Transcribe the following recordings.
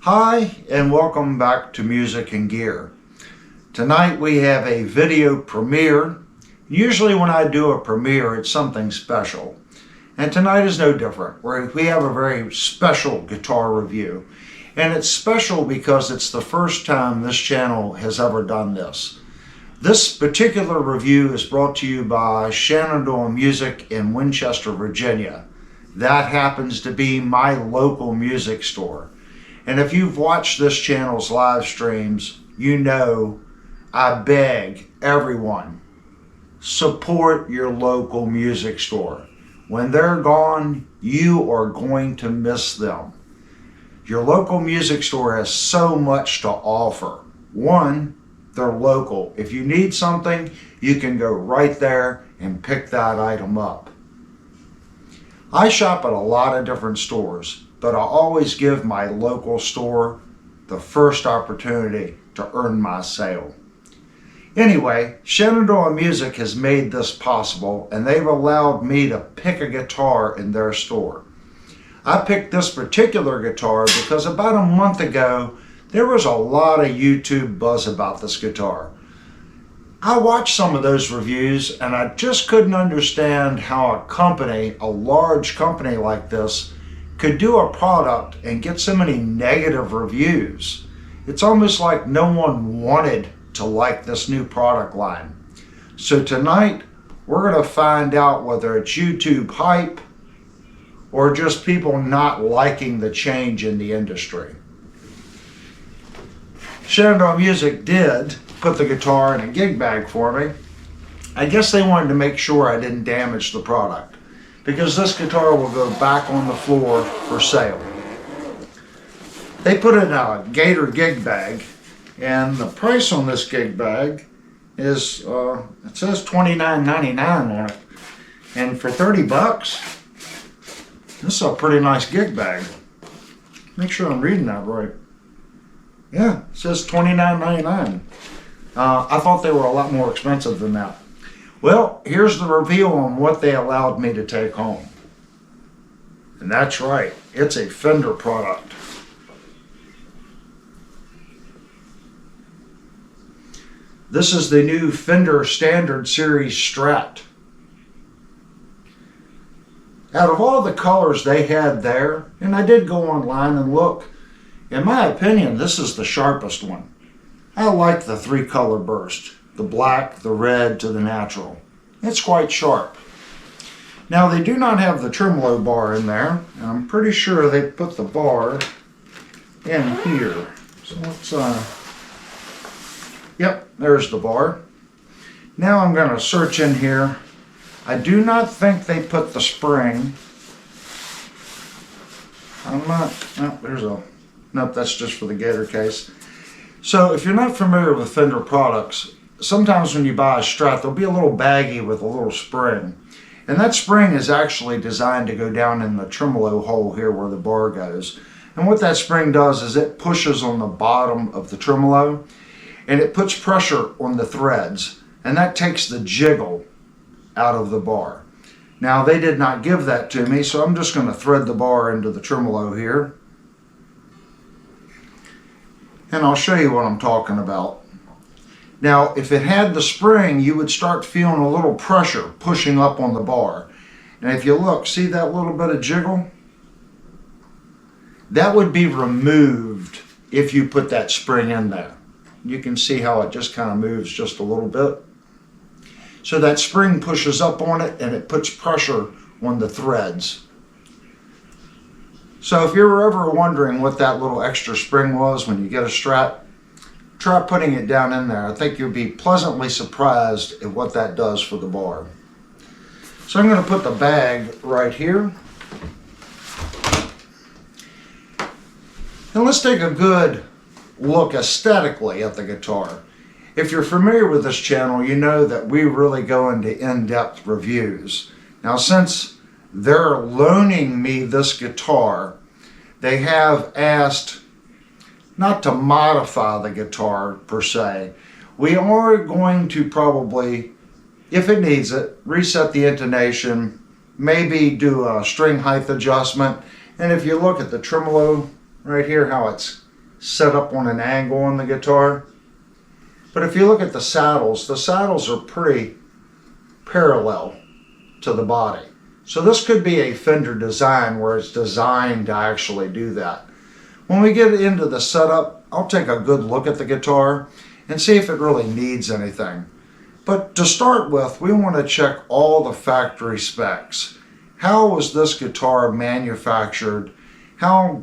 Hi, and welcome back to Music and Gear. Tonight we have a video premiere. Usually when I do a premiere, it's something special. And tonight is no different. We have a very special guitar review. And it's special because it's the first time this channel has ever done this. This particular review is brought to you by Shenandoah Music in Winchester, Virginia. That happens to be my local music store. And if you've watched this channel's live streams, you know I beg everyone, support your local music store. When they're gone, you are going to miss them. Your local music store has so much to offer. One, they're local. If you need something, you can go right there and pick that item up. I shop at a lot of different stores, but I always give my local store the first opportunity to earn my sale. Anyway, Shenandoah Music has made this possible, and they've allowed me to pick a guitar in their store. I picked this particular guitar because about a month ago, there was a lot of YouTube buzz about this guitar. I watched some of those reviews and I just couldn't understand how a company, a large company like this, could do a product and get so many negative reviews. It's almost like no one wanted to like this new product line. So tonight, we're going to find out whether it's YouTube hype or just people not liking the change in the industry. Shenandoah Music did put the guitar in a gig bag for me. I guess they wanted to make sure I didn't damage the product, because this guitar will go back on the floor for sale. They put it in a Gator gig bag, and the price on this gig bag is, it says $29.99 on it. And for 30 bucks, this is a pretty nice gig bag. Make sure I'm reading that right. Yeah, it says $29.99. I thought they were a lot more expensive than that. Well, here's the reveal on what they allowed me to take home. And that's right, it's a Fender product. This is the new Fender Standard Series Strat. Out of all the colors they had there, and I did go online and look, in my opinion, this is the sharpest one. I like the 3-color burst, the black, the red to the natural. It's quite sharp. Now they do not have the tremolo bar in there, and I'm pretty sure they put the bar in here. So let's, yep, there's the bar. Now I'm going to search in here. I do not think they put the spring. Nope, that's just for the Gator case. So if you're not familiar with Fender products, sometimes when you buy a Strat, they'll be a little baggy with a little spring. And that spring is actually designed to go down in the tremolo hole here where the bar goes. And what that spring does is it pushes on the bottom of the tremolo and it puts pressure on the threads, and that takes the jiggle out of the bar. Now they did not give that to me, so I'm just going to thread the bar into the tremolo here. And I'll show you what I'm talking about. Now, if it had the spring, you would start feeling a little pressure pushing up on the bar. And if you look, see that little bit of jiggle? That would be removed if you put that spring in there. You can see how it just kind of moves just a little bit. So that spring pushes up on it and it puts pressure on the threads. So if you're ever wondering what that little extra spring was when you get a Strat, try putting it down in there. I think you'll be pleasantly surprised at what that does for the bar. So I'm going to put the bag right here. And let's take a good look aesthetically at the guitar. If you're familiar with this channel, you know that we really go into in-depth reviews. Now, since they're loaning me this guitar, they have asked not to modify the guitar per se. We are going to probably, if it needs it, reset the intonation, maybe do a string height adjustment. And if you look at the tremolo right here, how it's set up on an angle on the guitar. But if you look at the saddles are pretty parallel to the body. So this could be a Fender design where it's designed to actually do that. When we get into the setup, I'll take a good look at the guitar and see if it really needs anything. But to start with, we want to check all the factory specs. How was this guitar manufactured? How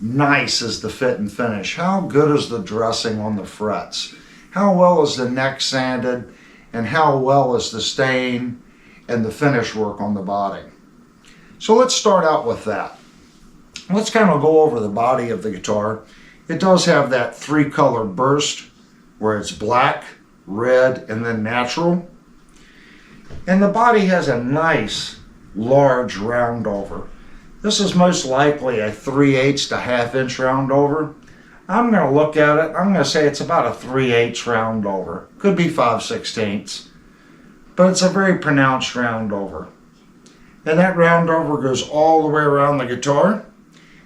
nice is the fit and finish? How good is the dressing on the frets? How well is the neck sanded? And how well is the stain and the finish work on the body? So let's start out with that. Let's kind of go over the body of the guitar. It does have that 3-color burst where it's black, red, and then natural. And the body has a nice large round over. This is most likely a 3/8 to 1/2 inch round over. I'm going to look at it. I'm going to say it's about a 3/8 round over. Could be 5/16, but it's a very pronounced round over. And that round over goes all the way around the guitar.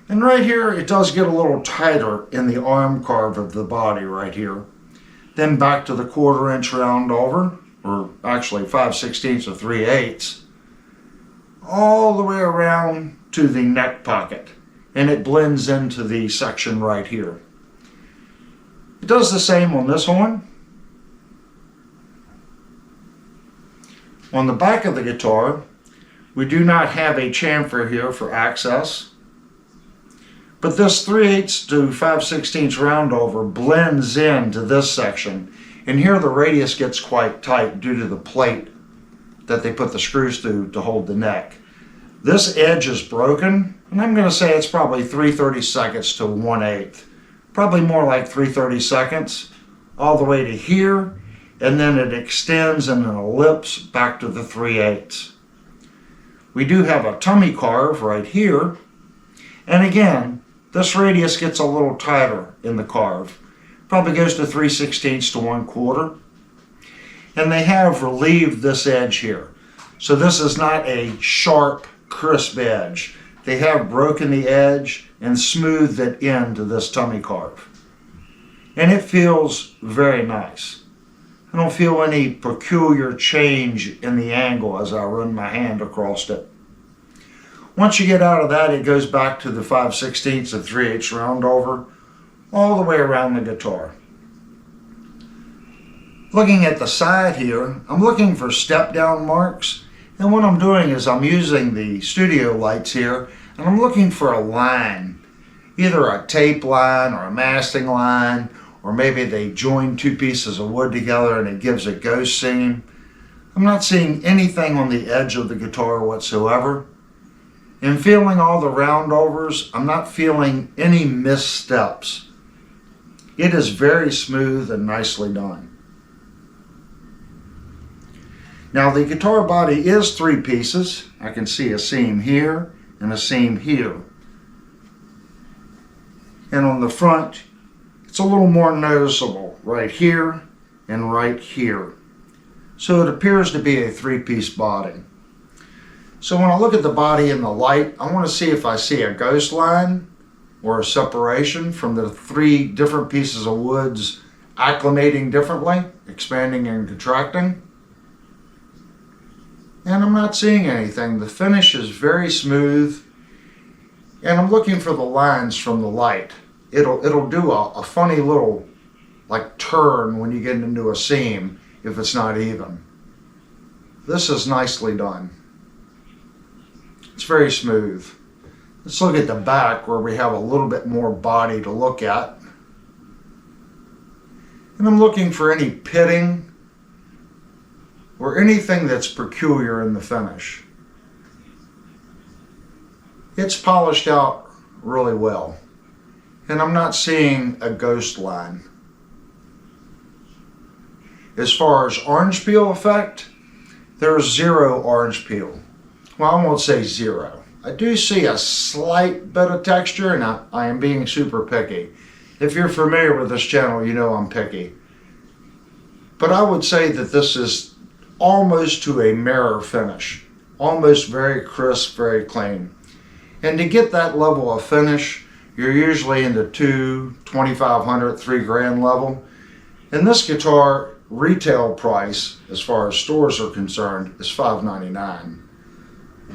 And right here, it does get a little tighter in the arm carve of the body right here. Then back to the 1/4 inch round over, or actually 5/16 or 3/8, all the way around to the neck pocket. And it blends into the section right here. It does the same on this horn. On the back of the guitar, we do not have a chamfer here for access. But this 3/8 to 5/16 round over blends into this section. And here the radius gets quite tight due to the plate that they put the screws through to hold the neck. This edge is broken, and I'm going to say it's probably 3/32 to 1/8. Probably more like 3/32 all the way to here, and then it extends in an ellipse back to the 3/8. We do have a tummy carve right here, and again, this radius gets a little tighter in the carve. Probably goes to 3/16 to 1/4. And they have relieved this edge here. So this is not a sharp, crisp edge. They have broken the edge and smoothed it into this tummy carve. And it feels very nice. I don't feel any peculiar change in the angle as I run my hand across it. Once you get out of that, it goes back to the 5/16 to 3/8 round over, all the way around the guitar. Looking at the side here, I'm looking for step down marks, and what I'm doing is I'm using the studio lights here, and I'm looking for a line, either a tape line or a masting line, or maybe they join 2 pieces of wood together and it gives a ghost seam. I'm not seeing anything on the edge of the guitar whatsoever. In feeling all the round overs, I'm not feeling any missteps. It is very smooth and nicely done. Now the guitar body is 3 pieces. I can see a seam here and a seam here. And on the front, it's a little more noticeable right here and right here. So it appears to be a 3-piece body. So when I look at the body in the light, I want to see if I see a ghost line or a separation from the 3 different pieces of woods acclimating differently, expanding and contracting. And I'm not seeing anything. The finish is very smooth, and I'm looking for the lines from the light. It'll do a funny little like turn when you get into a seam if it's not even. This is nicely done. It's very smooth. Let's look at the back where we have a little bit more body to look at. And I'm looking for any pitting or anything that's peculiar in the finish. It's polished out really well. And I'm not seeing a ghost line. As far as orange peel effect, there's 0 orange peel. Well, I won't say 0. I do see a slight bit of texture, and I am being super picky. If you're familiar with this channel, you know I'm picky. But I would say that this is almost to a mirror finish. Almost very crisp, very clean. And to get that level of finish, you're usually in the $2,500, $3,000 level. And this guitar retail price, as far as stores are concerned, is $599.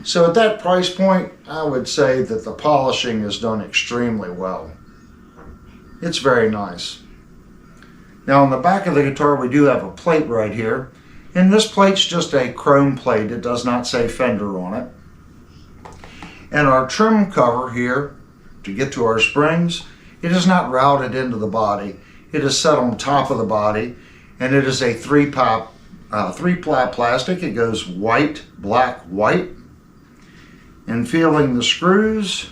So at that price point, I would say that the polishing is done extremely well. It's very nice. Now on the back of the guitar we do have a plate right here, and this plate's just a chrome plate. It does not say Fender on it. And our trim cover here, to get to our springs, it is not routed into the body. It is set on top of the body, and it is a three-ply plastic. It goes white, black, white. And feeling the screws,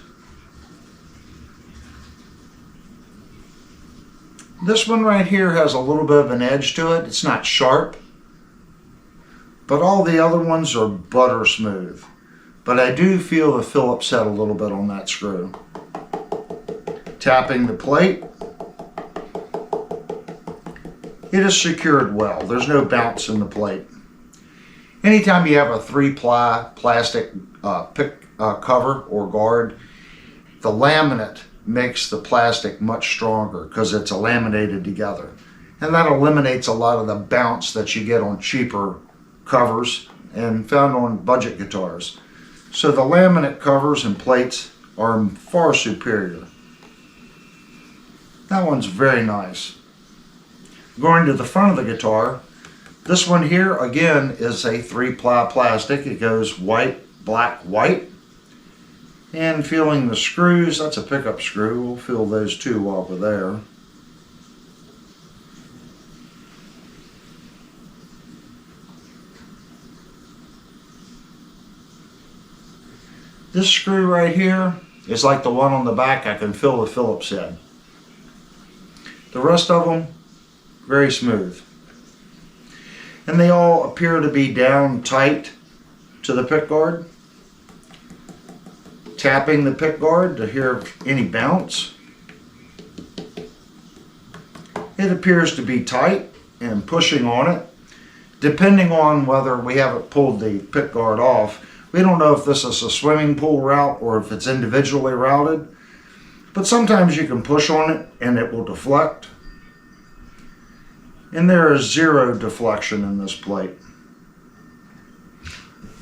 this one right here has a little bit of an edge to it. It's not sharp, but all the other ones are butter smooth. But I do feel the Phillips head a little bit on that screw. Tapping the plate, it is secured well. There's no bounce in the plate. Anytime you have a three-ply plastic pick cover or guard, the laminate makes the plastic much stronger because it's laminated together. And that eliminates a lot of the bounce that you get on cheaper covers and found on budget guitars. So the laminate covers and plates are far superior. That one's very nice. Going to the front of the guitar, this one here again is a three-ply plastic. It goes white, black, white. And feeling the screws, that's a pickup screw. We'll feel those two while we're there. This screw right here is like the one on the back. I can feel the Phillips head. The rest of them, very smooth. And they all appear to be down tight to the pick guard. Tapping the pick guard to hear any bounce. It appears to be tight, and pushing on it, depending on whether we haven't pulled the pick guard off. We don't know if this is a swimming pool route or if it's individually routed, but sometimes you can push on it and it will deflect. And there is zero deflection in this plate.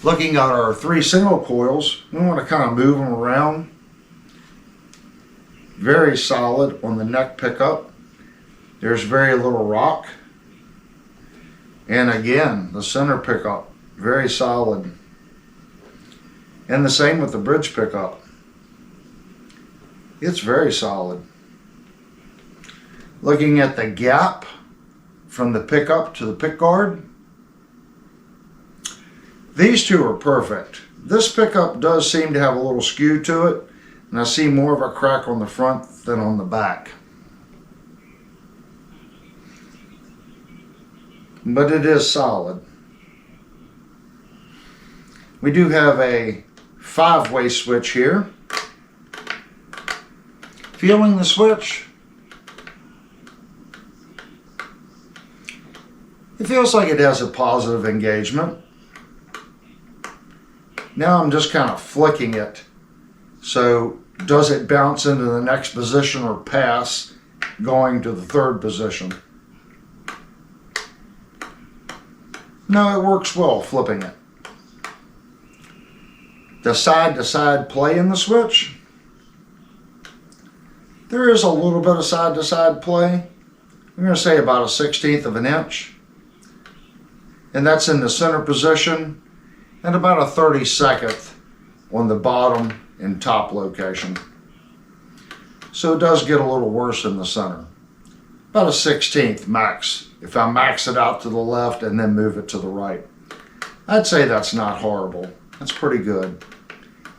Looking at our three single coils, we want to kind of move them around. Very solid on the neck pickup. There's very little rock. And again, the center pickup, very solid. And the same with the bridge pickup. It's very solid. Looking at the gap from the pickup to the pick guard, these two are perfect. This pickup does seem to have a little skew to it, and I see more of a crack on the front than on the back. But it is solid. We do have a 5-way switch here. Feeling the switch, it feels like it has a positive engagement. Now I'm just kind of flicking it. So does it bounce into the next position or pass going to the third position? No, it works well flipping it. The side-to-side play in the switch, there is a little bit of side-to-side play. I'm going to say about a 1/16 of an inch. And that's in the center position, and about a 32nd on the bottom and top location. So it does get a little worse in the center. About a 1/16 max, if I max it out to the left and then move it to the right. I'd say that's not horrible. That's pretty good.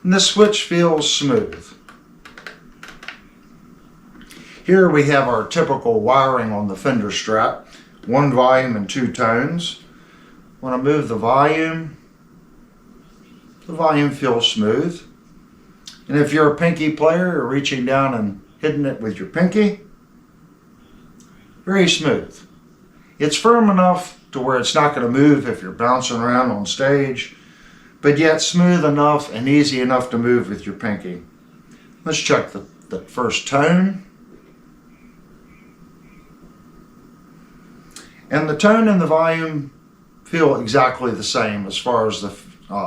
And the switch feels smooth. Here we have our typical wiring on the Fender Strat. 1 volume and 2 tones. When I move the volume feels smooth. And if you're a pinky player, you're reaching down and hitting it with your pinky, very smooth. It's firm enough to where it's not going to move if you're bouncing around on stage, but yet smooth enough and easy enough to move with your pinky. Let's check the the first tone. And the tone and the volume feel exactly the same as far as the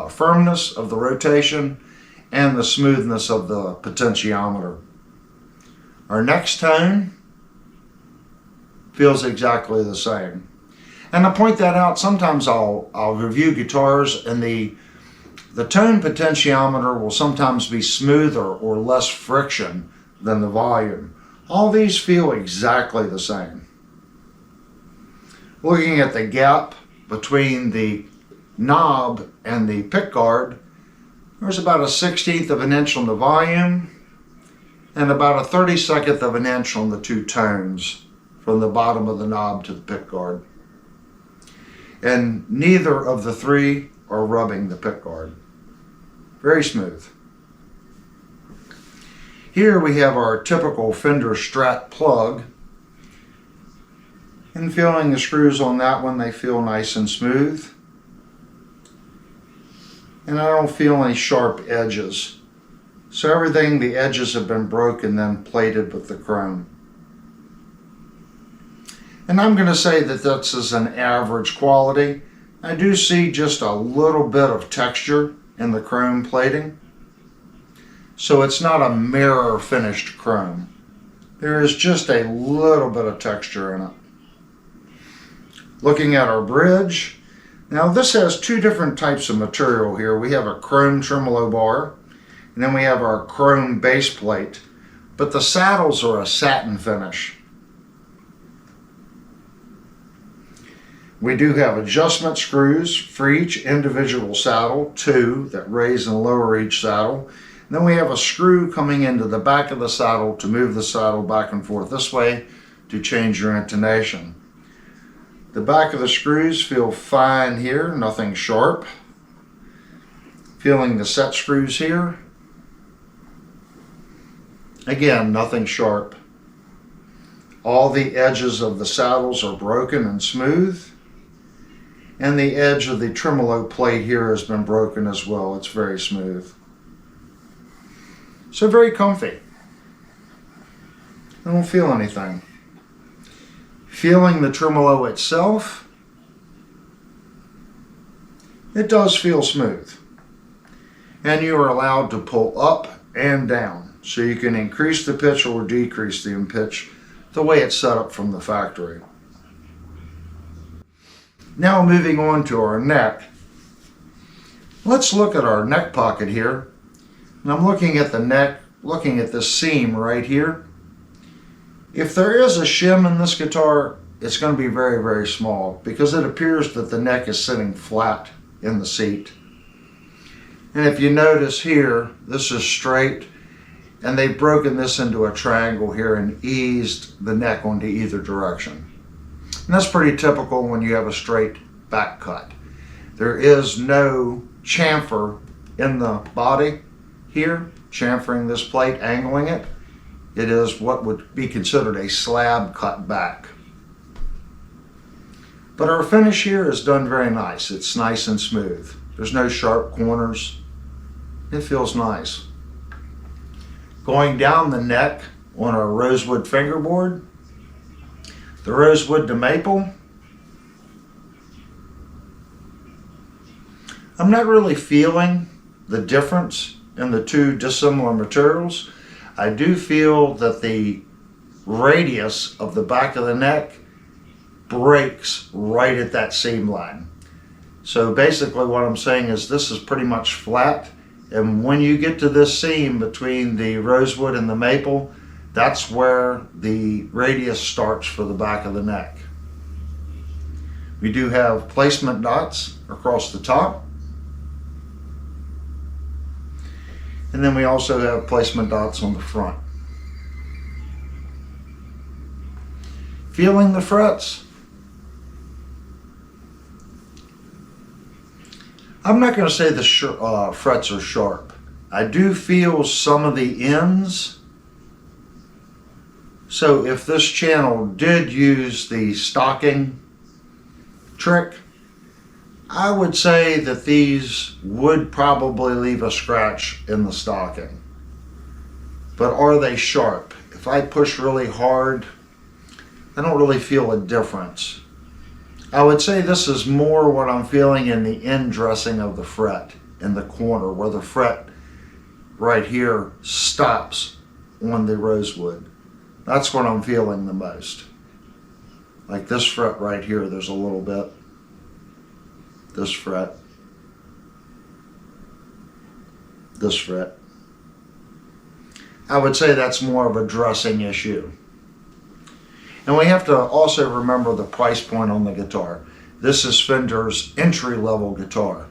firmness of the rotation and the smoothness of the potentiometer. Our next tone feels exactly the same. And I point that out, sometimes I'll review guitars and the tone potentiometer will sometimes be smoother or less friction than the volume. All these feel exactly the same. Looking at the gap between the knob and the pickguard, there's about a 1/16 of an inch on the volume and about a 32nd of an inch on the two tones from the bottom of the knob to the pickguard. And neither of the three are rubbing the pickguard. Very smooth. Here we have our typical Fender Strat plug. And feeling the screws on that one, they feel nice and smooth. And I don't feel any sharp edges. So everything, the edges have been broken, then plated with the chrome. And I'm going to say that this is an average quality. I do see just a little bit of texture in the chrome plating. So it's not a mirror finished chrome. There is just a little bit of texture in it. Looking at our bridge, now this has two different types of material here. We have a chrome tremolo bar, and then we have our chrome base plate, but the saddles are a satin finish. We do have adjustment screws for each individual saddle, two that raise and lower each saddle. And then we have a screw coming into the back of the saddle to move the saddle back and forth this way to change your intonation. The back of the screws feel fine here, nothing sharp. Feeling the set screws here. Again, nothing sharp. All the edges of the saddles are broken and smooth. And the edge of the tremolo plate here has been broken as well. It's very smooth. So very comfy. I don't feel anything. Feeling the tremolo itself, it does feel smooth. And you are allowed to pull up and down. So you can increase the pitch or decrease the pitch the way it's set up from the factory. Now moving on to our neck. Let's look at our neck pocket here. And I'm looking at the neck, looking at this seam right here. If there is a shim in this guitar, it's going to be very, very small because it appears that the neck is sitting flat in the seat. And if you notice here, this is straight, and they've broken this into a triangle here and eased the neck onto either direction. And that's pretty typical when you have a straight back cut. There is no chamfer in the body here, chamfering this plate, angling it. It is what would be considered a slab cut back. But our finish here is done very nice. It's nice and smooth. There's no sharp corners. It feels nice. Going down the neck on our rosewood fingerboard, the rosewood to maple, I'm not really feeling the difference in the two dissimilar materials. I do feel that the radius of the back of the neck breaks right at that seam line. So basically what I'm saying is this is pretty much flat, and when you get to this seam between the rosewood and the maple, that's where the radius starts for the back of the neck. We do have placement dots across the top. And then we also have placement dots on the front. Feeling the frets. I'm not going to say the frets are sharp. I do feel some of the ends. So if this channel did use the stocking trick, I would say that these would probably leave a scratch in the stocking. but are they sharp? If I push really hard, I don't really feel a difference. I would say this is more what I'm feeling in the end dressing of the fret in the corner, where the fret right here stops on the rosewood. That's what I'm feeling the most. Like this fret right here, there's a little bit. This fret. This fret. I would say that's more of a dressing issue. And we have to also remember the price point on the guitar. This is Fender's entry-level guitar.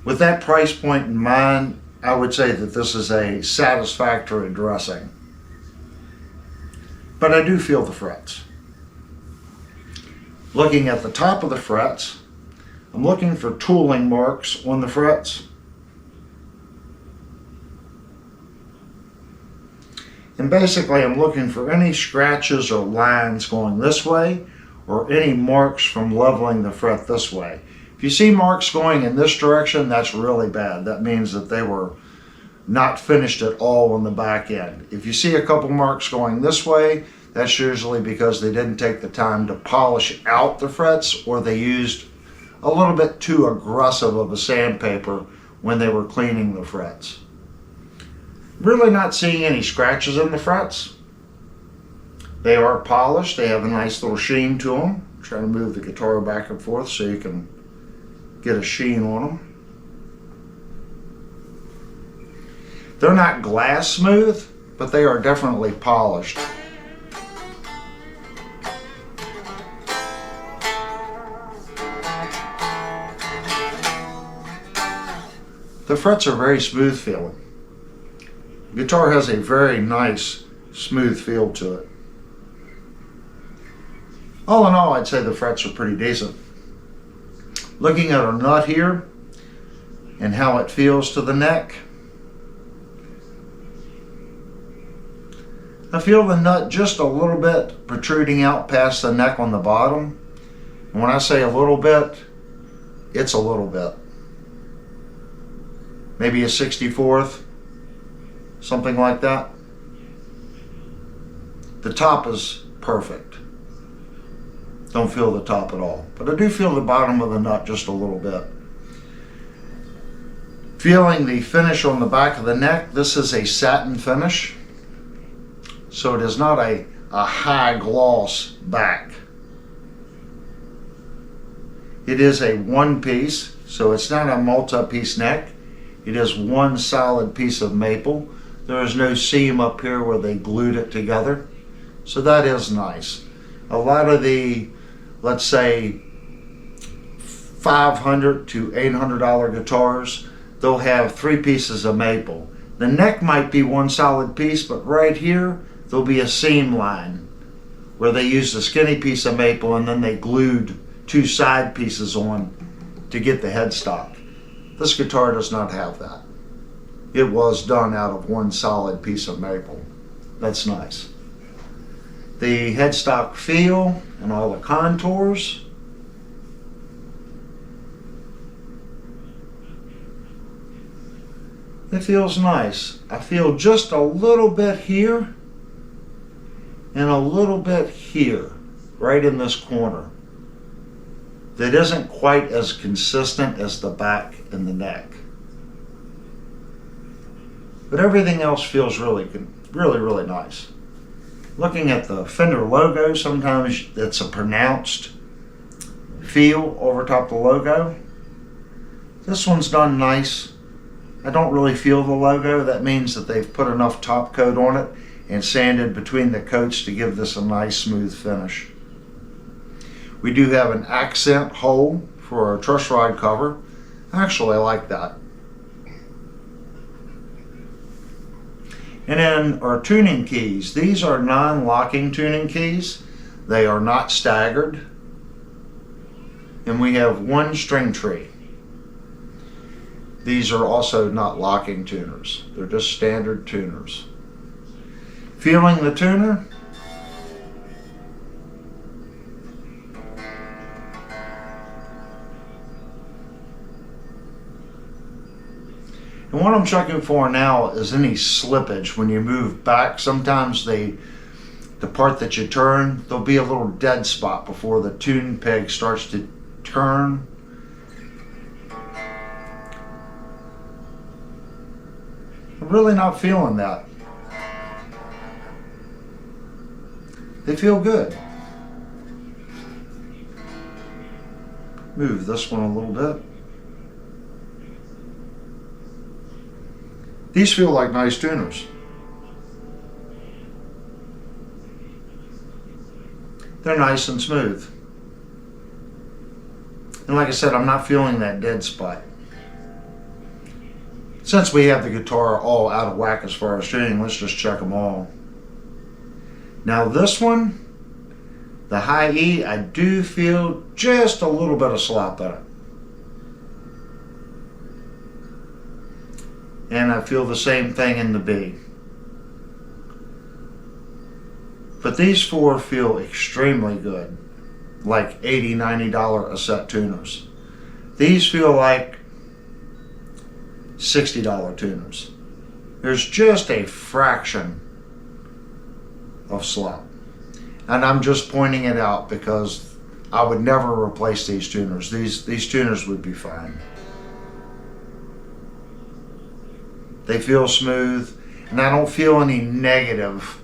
With that price point in mind, I would say that this is a satisfactory dressing. But I do feel the frets. Looking at the top of the frets, I'm looking for tooling marks on the frets. And basically I'm looking for any scratches or lines going this way, or any marks from leveling the fret this way. If you see marks going in this direction, that's really bad. That means that they were not finished at all on the back end. If you see a couple marks going this way, that's usually because they didn't take the time to polish out the frets, or they used a little bit too aggressive of a sandpaper when they were cleaning the frets. Really not seeing any scratches in the frets. They are polished. They have a nice little sheen to them. I'm trying to move the guitar back and forth so you can get a sheen on them. They're not glass smooth, but they are definitely polished. The frets are very smooth feeling. The guitar has a very nice smooth feel to it. All in all, I'd say the frets are pretty decent. Looking at our nut here and how it feels to the neck, I feel the nut just a little bit protruding out past the neck on the bottom. And when I say a little bit, it's a little bit. Maybe a 64th, something like that. The top is perfect. Don't feel the top at all, but I do feel the bottom of the nut just a little bit. Feeling the finish on the back of the neck, this is a satin finish, so it is not a high gloss back. It is a one piece, so it's not a multi-piece neck. It is one solid piece of maple. There is no seam up here where they glued it together, so that is nice. A lot of the, let's say, $500 to $800 guitars, they'll have 3 pieces of maple. The neck might be one solid piece, but right here there'll be a seam line where they used a skinny piece of maple and then they glued 2 side pieces on to get the headstock. This guitar does not have that. It was done out of one solid piece of maple. That's nice. The headstock feel and all the contours. It feels nice. I feel just a little bit here and a little bit here, right in this corner. That isn't quite as consistent as the back and the neck. But everything else feels really good, really nice. Looking at the Fender logo, sometimes it's a pronounced feel over top the logo. This one's done nice. I don't really feel the logo. That means that they've put enough top coat on it and sanded between the coats to give this a nice smooth finish. We do have an accent hole for our truss rod cover. Actually, I like that. And then our tuning keys. These are non-locking tuning keys. They are not staggered. And we have one string tree. These are also not locking tuners. They're just standard tuners. Feeling the tuner. And And what I'm checking for now is any slippage when you move back. Sometimes the part that you turn, there'll be a little dead spot before the tune peg starts to turn. I'm really not feeling that. They feel good. Move this one a little bit. These feel like nice tuners. They're nice and smooth. And like I said, I'm not feeling that dead spot. Since we have the guitar all out of whack as far as tuning, let's just check them all. Now this one, the high E, I do feel just a little bit of slop in it. And I feel the same thing in the B. But these four feel extremely good, like $80, $90 a set tuners. These feel like $60 tuners. There's just a fraction of slop. And I'm just pointing it out because I would never replace these tuners. These tuners would be fine. They feel smooth, and I don't feel any negative.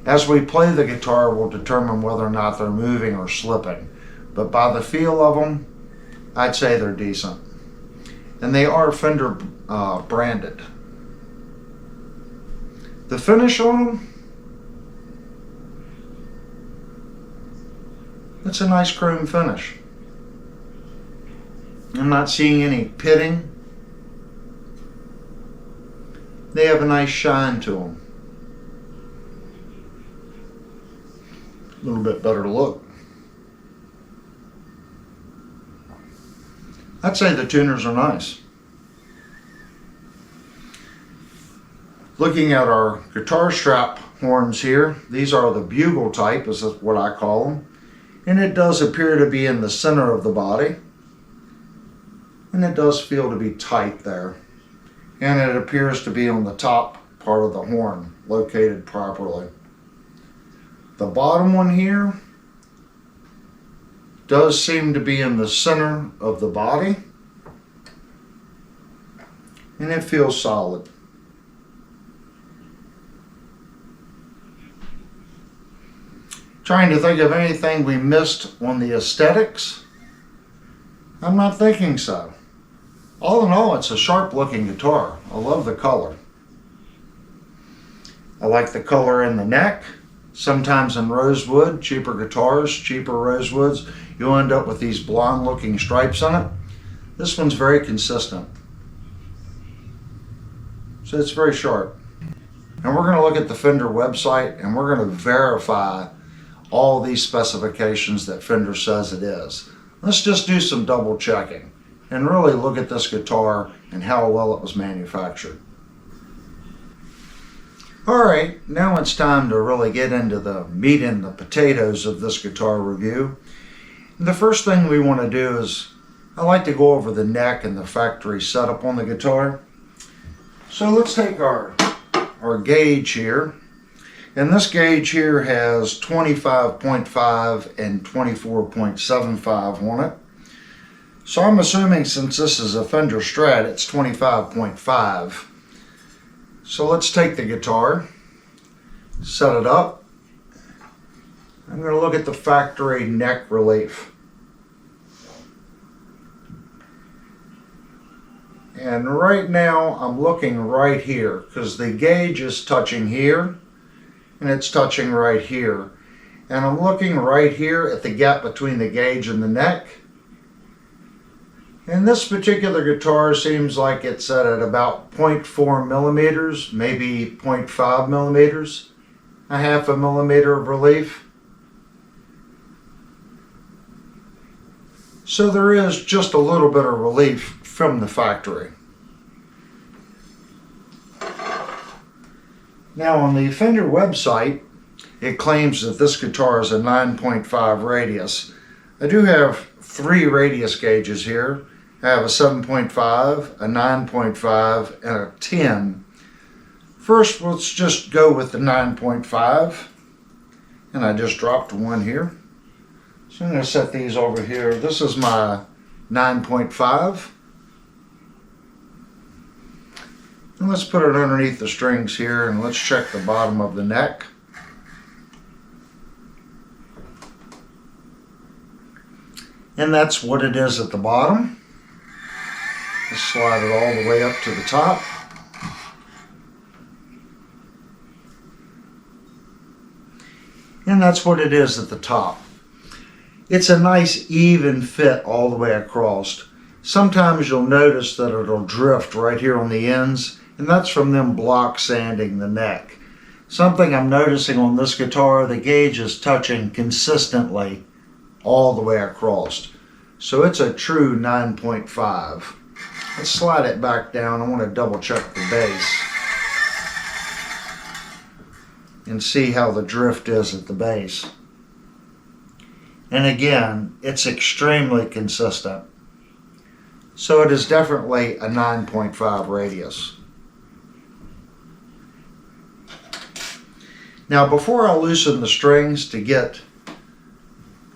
As we play the guitar, we'll determine whether or not they're moving or slipping. But by the feel of them, I'd say they're decent. And they are Fender branded. The finish on them, it's a nice chrome finish. I'm not seeing any pitting. They have a nice shine to them. A little bit better look. I'd say the tuners are nice. Looking at our guitar strap horns here, these are the bugle type, is what I call them. And it does appear to be in the center of the body. And it does feel to be tight there. And it appears to be on the top part of the horn, located properly. The bottom one here does seem to be in the center of the body, and it feels solid. Trying to think of anything we missed on the aesthetics. I'm not thinking so. All in all, it's a sharp looking guitar. I love the color. I like the color in the neck. Sometimes in rosewood, cheaper guitars, cheaper rosewoods, you'll end up with these blonde looking stripes on it. This one's very consistent. So it's very sharp. And we're going to look at the Fender website and we're going to verify all these specifications that Fender says it is. Let's just do some double checking and really look at this guitar and how well it was manufactured. Alright, now it's time to really get into the meat and the potatoes of this guitar review. The first thing we want to do is, I like to go over the neck and the factory setup on the guitar. So let's take our gauge here. And this gauge here has 25.5 and 24.75 on it. So I'm assuming since this is a Fender Strat, it's 25.5. So let's take the guitar, set it up. I'm going to look at the factory neck relief. And right now I'm looking right here because the gauge is touching here and it's touching right here. And I'm looking right here at the gap between the gauge and the neck. And this particular guitar seems like it's set at about 0.4 millimeters, maybe 0.5 millimeters, a half a millimeter of relief. So there is just a little bit of relief from the factory. Now on the Fender website, it claims that this guitar is a 9.5 radius. I do have 3 radius gauges here. I have a 7.5, a 9.5, and a 10. First, let's just go with the 9.5. And I just dropped one here. So I'm going to set these over here. This is my 9.5. And let's put it underneath the strings here, and let's check the bottom of the neck. And that's what it is at the bottom. Let's slide it all the way up to the top. And that's what it is at the top. It's a nice even fit all the way across. Sometimes you'll notice that it'll drift right here on the ends, and that's from them block sanding the neck. Something I'm noticing on this guitar, the gauge is touching consistently all the way across. So it's a true 9.5. Let's slide it back down. I want to double check the bass and see how the drift is at the base. And again, it's extremely consistent. So it is definitely a 9.5 radius. Now before I loosen the strings to get,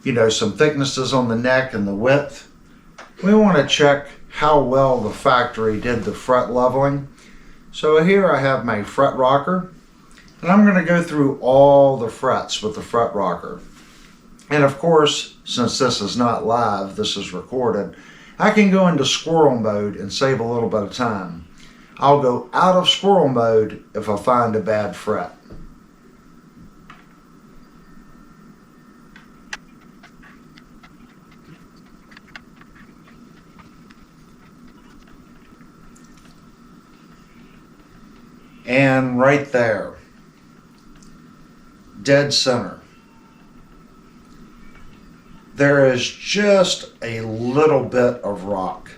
some thicknesses on the neck and the width, we want to check how well the factory did the fret leveling. So here I have my fret rocker, and I'm going to go through all the frets with the fret rocker. And of course, since this is not live, this is recorded, I can go into squirrel mode and save a little bit of time. I'll go out of squirrel mode if I find a bad fret. And right there, dead center, there is just a little bit of rock.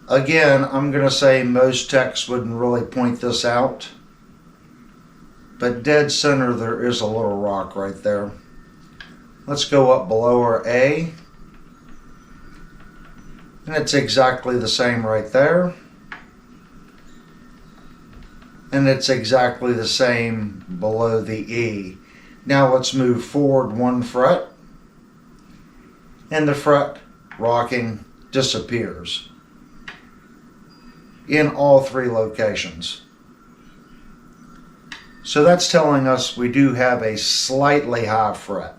Again, I'm going to say most techs wouldn't really point this out, but dead center there is a little rock right there. Let's go up below our A. And it's exactly the same right there. And it's exactly the same below the E. Now let's move forward one fret. And the fret rocking disappears in all three locations. So that's telling us we do have a slightly high fret.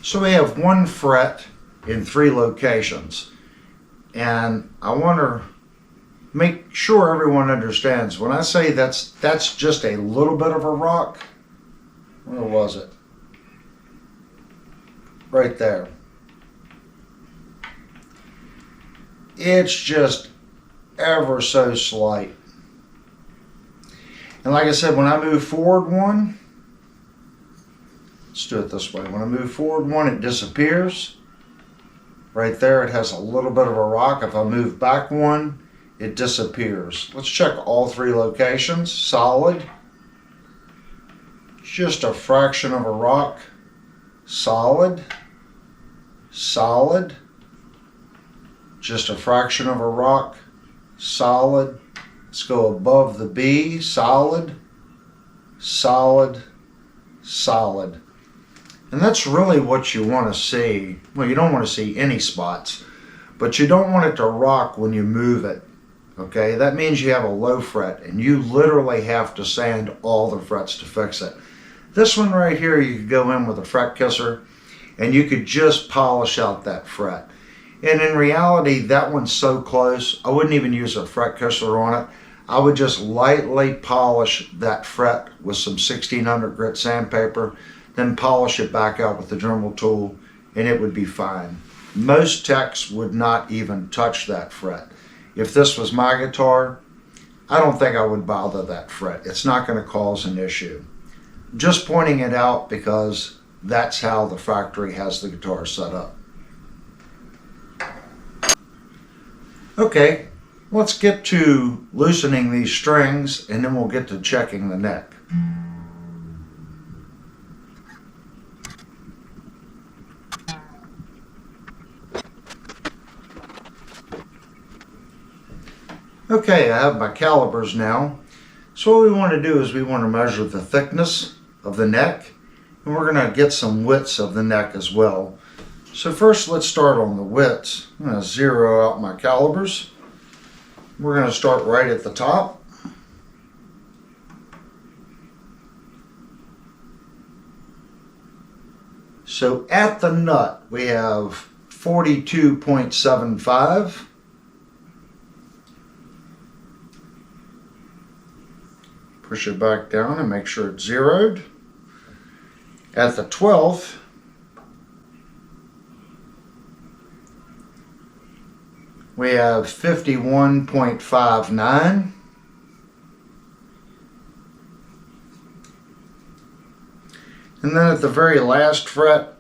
So we have one fret in three locations, and I want to make sure everyone understands when I say that's just a little bit of a rock. Where was it? Right there. It's just ever so slight. And like I said, when I move forward one, let's do it this way. When I move forward one, it disappears. Right there, it has a little bit of a rock. If I move back one, it disappears. Let's check all three locations. Solid. Just a fraction of a rock. Solid. Solid. Just a fraction of a rock. Solid. Let's go above the B. Solid. Solid. Solid. And that's really what you want to see. Well, you don't want to see any spots, but you don't want it to rock when you move it. Okay, that means you have a low fret, and you literally have to sand all the frets to fix it. This one right here, you could go in with a fret kisser, and you could just polish out that fret. And in reality, that one's so close, I wouldn't even use a fret kisser on it. I would just lightly polish that fret with some 1600 grit sandpaper, then polish it back out with the Dremel tool, and it would be fine. Most techs would not even touch that fret. If this was my guitar, I don't think I would bother that fret. It's not going to cause an issue. Just pointing it out because that's how the factory has the guitar set up. Okay, let's get to loosening these strings and then we'll get to checking the neck. Okay, I have my calipers now. So what we want to do is we want to measure the thickness of the neck, and we're going to get some widths of the neck as well. So first let's start on the widths. I'm going to zero out my calipers. We're going to start right at the top. So at the nut we have 42.75. Push it back down and make sure it's zeroed. At the 12th, we have 51.59. And then at the very last fret,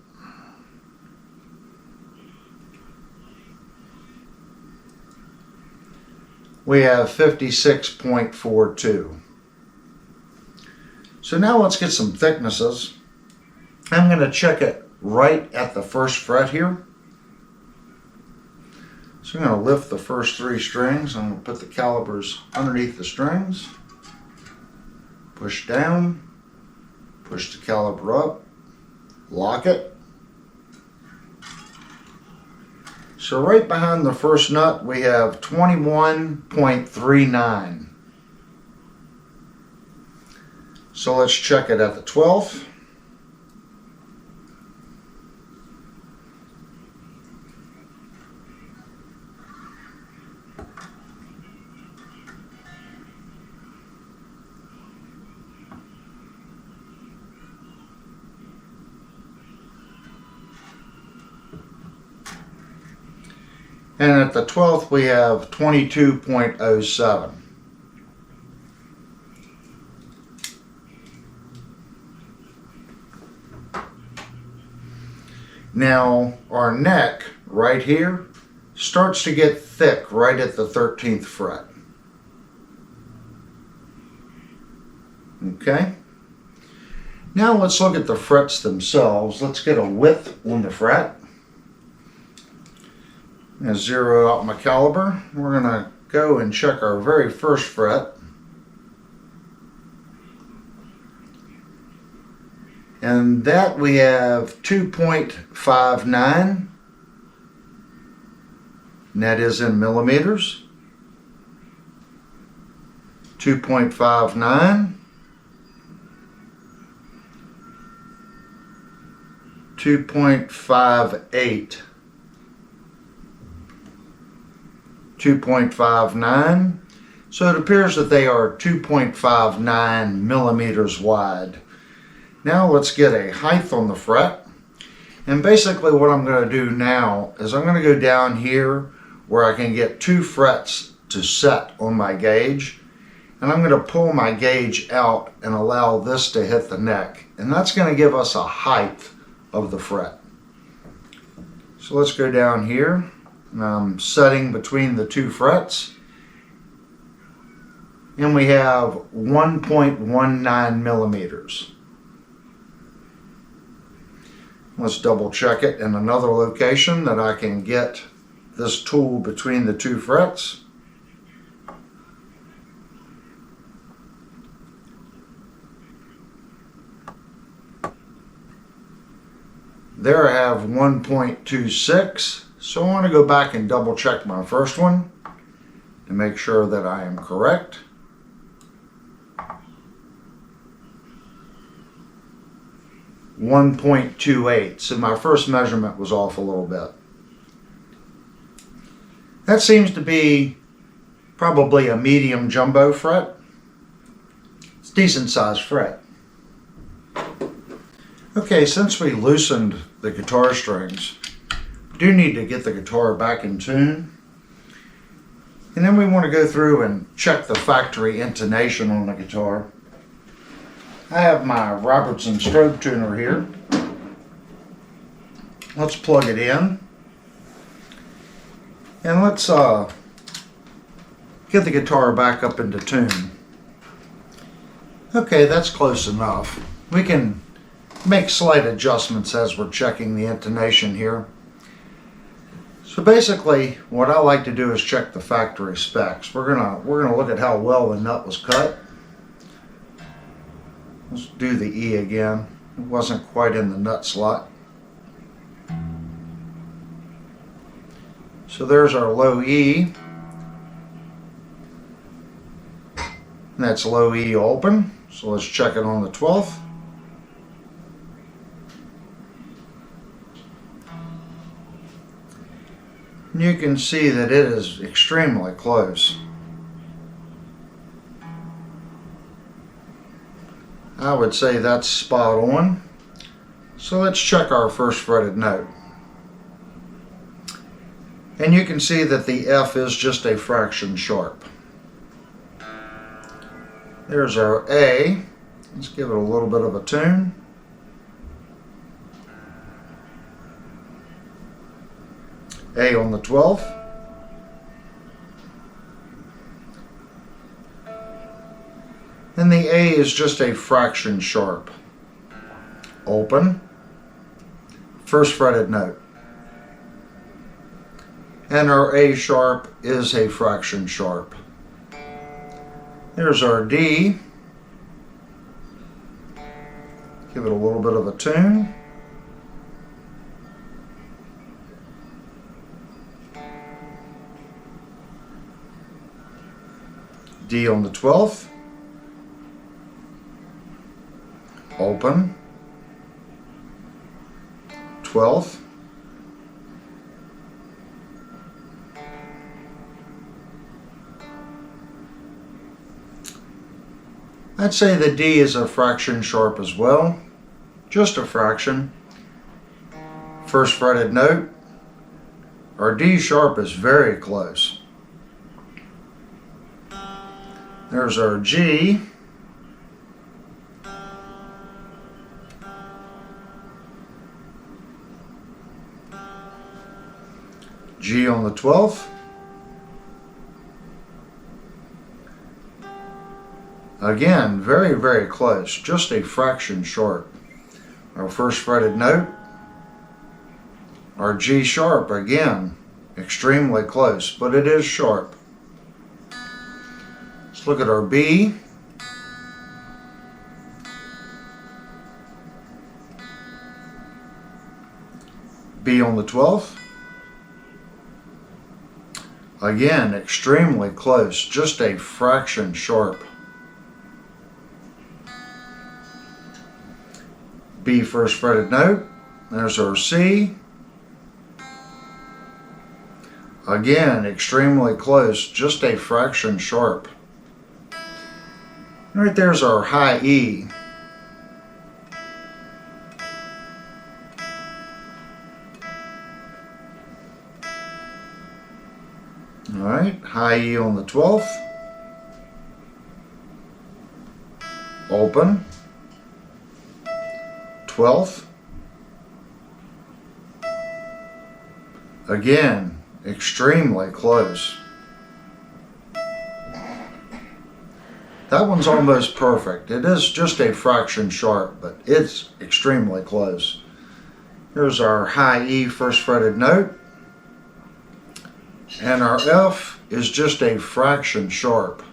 we have 56.42. So now let's get some thicknesses. I'm going to check it right at the first fret here. So I'm going to lift the first 3 strings. I'm going to put the calipers underneath the strings. Push down. Push the caliper up. Lock it. So right behind the first nut we have 21.39. So let's check it at the 12th. And at the 12th we have 22.07. Now our neck right here starts to get thick right at the 13th fret. Okay. Now let's look at the frets themselves. Let's get a width on the fret. I'm going to zero out my caliper. We're going to go and check our very first fret. And that we have 2.59, and that is in millimeters. 2.59, 2.58, 2.59. So it appears that they are 2.59 millimeters wide. Now let's get a height on the fret. And basically what I'm going to do now is I'm going to go down here where I can get 2 frets to set on my gauge. And I'm going to pull my gauge out and allow this to hit the neck. And that's going to give us a height of the fret. So let's go down here. And I'm setting between the 2 frets. And we have 1.19 millimeters. Let's double check it in another location that I can get this tool between the 2 frets. There I have 1.26. So I want to go back and double check my first one to make sure that I am correct. .28. So my first measurement was off a little bit. That seems to be probably a medium jumbo fret. It's a decent sized fret. Okay, since we loosened the guitar strings, we do need to get the guitar back in tune. And then we want to go through and check the factory intonation on the guitar. I have my Robertson strobe tuner here. Let's plug it in. And let's get the guitar back up into tune. Okay, that's close enough. We can make slight adjustments as we're checking the intonation here. So basically, what I like to do is check the factory specs. We're gonna look at how well the nut was cut. Let's do the E again. It wasn't quite in the nut slot. So there's our low E. And that's low E open. So let's check it on the 12th. And you can see that it is extremely close. I would say that's spot on. So let's check our first fretted note. And you can see that the F is just a fraction sharp. There's our A. Let's give it a little bit of a tune. A on the 12th. And the A is just a fraction sharp. Open. First fretted note. And our A sharp is a fraction sharp. There's our D. Give it a little bit of a tune. D on the 12th. Open. 12th. I'd say the D is a fraction sharp as well, just a fraction. First fretted note. Our D sharp is very close. There's our G. G on the 12th. Again, very, very close, just a fraction short. Our first fretted note. Our G sharp, again, extremely close, but it is sharp. Let's look at our B. B on the 12th. Again, extremely close, just a fraction sharp. B first fretted note. There's our C. Again, extremely close, just a fraction sharp. Right there's our high E. Alright, high E on the 12th. Open. 12th. Again, extremely close. That one's almost perfect. It is just a fraction sharp, but it's extremely close. Here's our high E first fretted note. And our F is just a fraction sharp.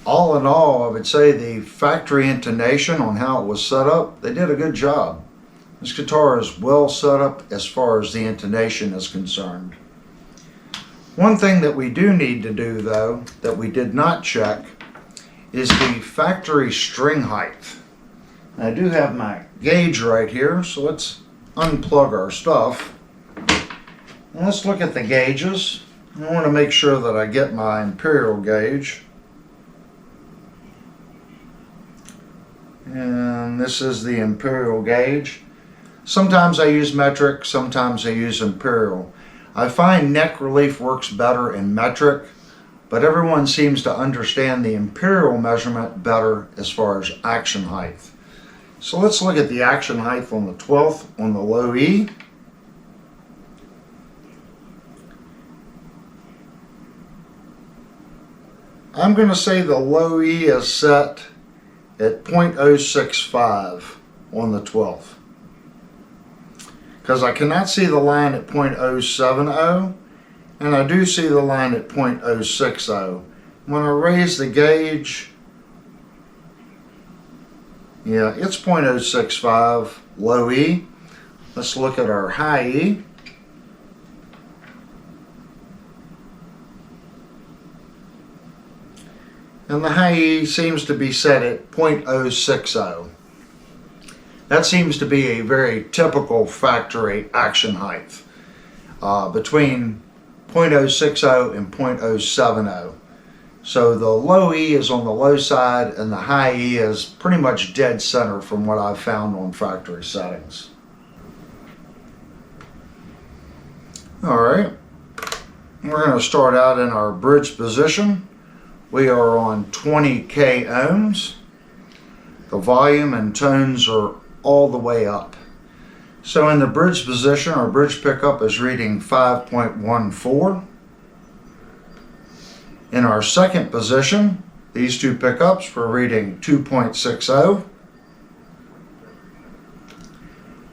All in all, I would say the factory intonation on how it was set up, they did a good job. This guitar is well set up as far as the intonation is concerned. One thing that we do need to do though, that we did not check, is the factory string height. I do have my gauge right here, so let's unplug our stuff. And let's look at the gauges. I want to make sure that I get my imperial gauge. And this is the imperial gauge. Sometimes I use metric, sometimes I use imperial. I find neck relief works better in metric, but everyone seems to understand the imperial measurement better as far as action height. So let's look at the action height on the 12th on the low E. I'm going to say the low E is set at 0.065 on the 12th, because I cannot see the line at 0.070 and I do see the line at 0.060. When I raise the gauge, yeah, it's 0.065 low E. Let's look at our high E. And the high E seems to be set at 0.060. That seems to be a very typical factory action height, between 0.060 and 0.070. So the low E is on the low side and the high E is pretty much dead center from what I've found on factory settings. Alright, we're going to start out in our bridge position. We are on 20k ohms. The volume and tones are all the way up. So in the bridge position, our bridge pickup is reading 5.14. In our second position, these two pickups were reading 2.60.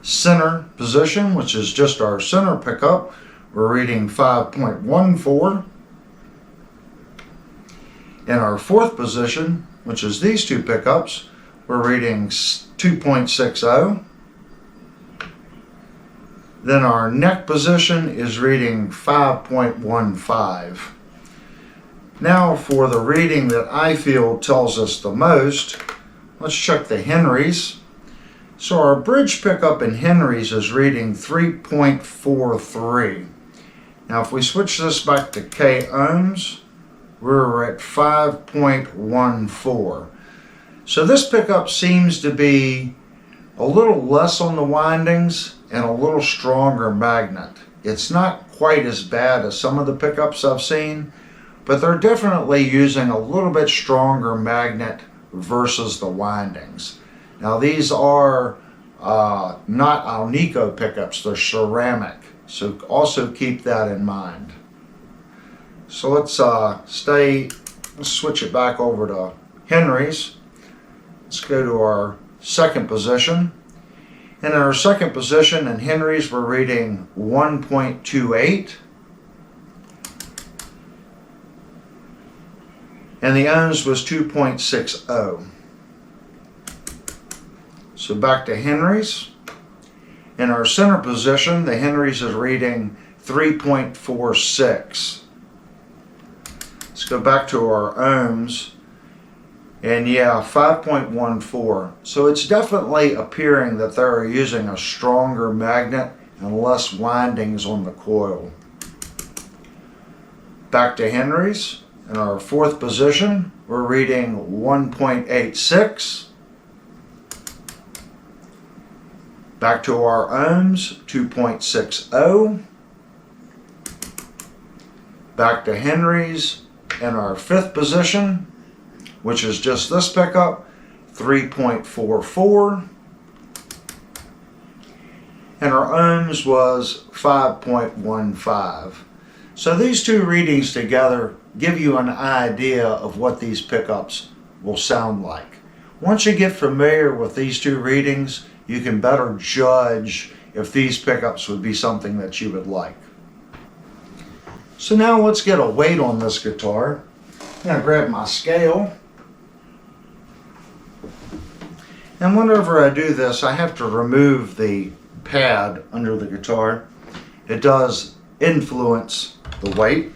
Center position, which is just our center pickup, we're reading 5.14. In our fourth position, which is these two pickups, we're reading 2.60. Then our neck position is reading 5.15. Now for the reading that I feel tells us the most, let's check the Henrys. So our bridge pickup in Henrys is reading 3.43. Now if we switch this back to K ohms, we're at 5.14. So this pickup seems to be a little less on the windings and a little stronger magnet. It's not quite as bad as some of the pickups I've seen, but they're definitely using a little bit stronger magnet versus the windings. Now these are not Alnico pickups, they're ceramic, so also keep that in mind. So let's switch it back over to Henrys. Let's go to our second position. In our second position in Henrys, we're reading 1.28. And the ohms was 2.60. So back to Henrys. In our center position, the Henrys is reading 3.46. Let's go back to our ohms, and yeah, 5.14. So it's definitely appearing that they're using a stronger magnet and less windings on the coil. Back to Henrys. In our fourth position, we're reading 1.86. Back to our ohms, 2.60. Back to Henrys. In our fifth position, which is just this pickup, 3.44. And our ohms was 5.15. So these two readings together give you an idea of what these pickups will sound like. Once you get familiar with these two readings, you can better judge if these pickups would be something that you would like. So now let's get a weight on this guitar. I'm going to grab my scale. And whenever I do this, I have to remove the pad under the guitar. It does influence the weight.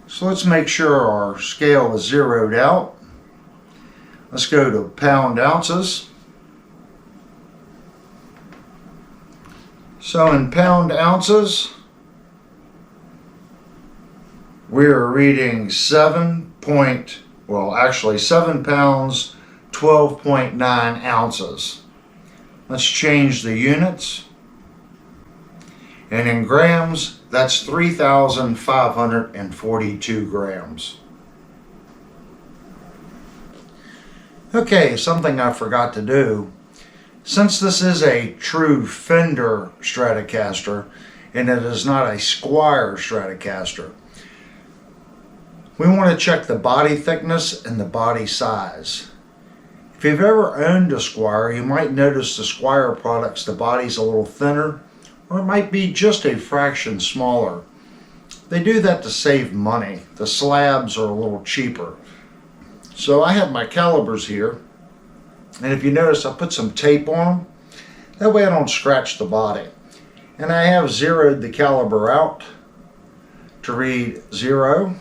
So let's make sure our scale is zeroed out. Let's go to pound ounces. So in pound ounces, we're reading 7 pounds, 12.9 ounces. Let's change the units. And in grams, that's 3,542 grams. Okay, something I forgot to do. Since this is a true Fender Stratocaster and it is not a Squier Stratocaster, we want to check the body thickness and the body size. If you've ever owned a Squier, you might notice the Squier products, the body's a little thinner, or it might be just a fraction smaller. They do that to save money. The slabs are a little cheaper. So I have my calibers here, and if you notice I put some tape on them. That way I don't scratch the body. And I have zeroed the caliber out to read 0.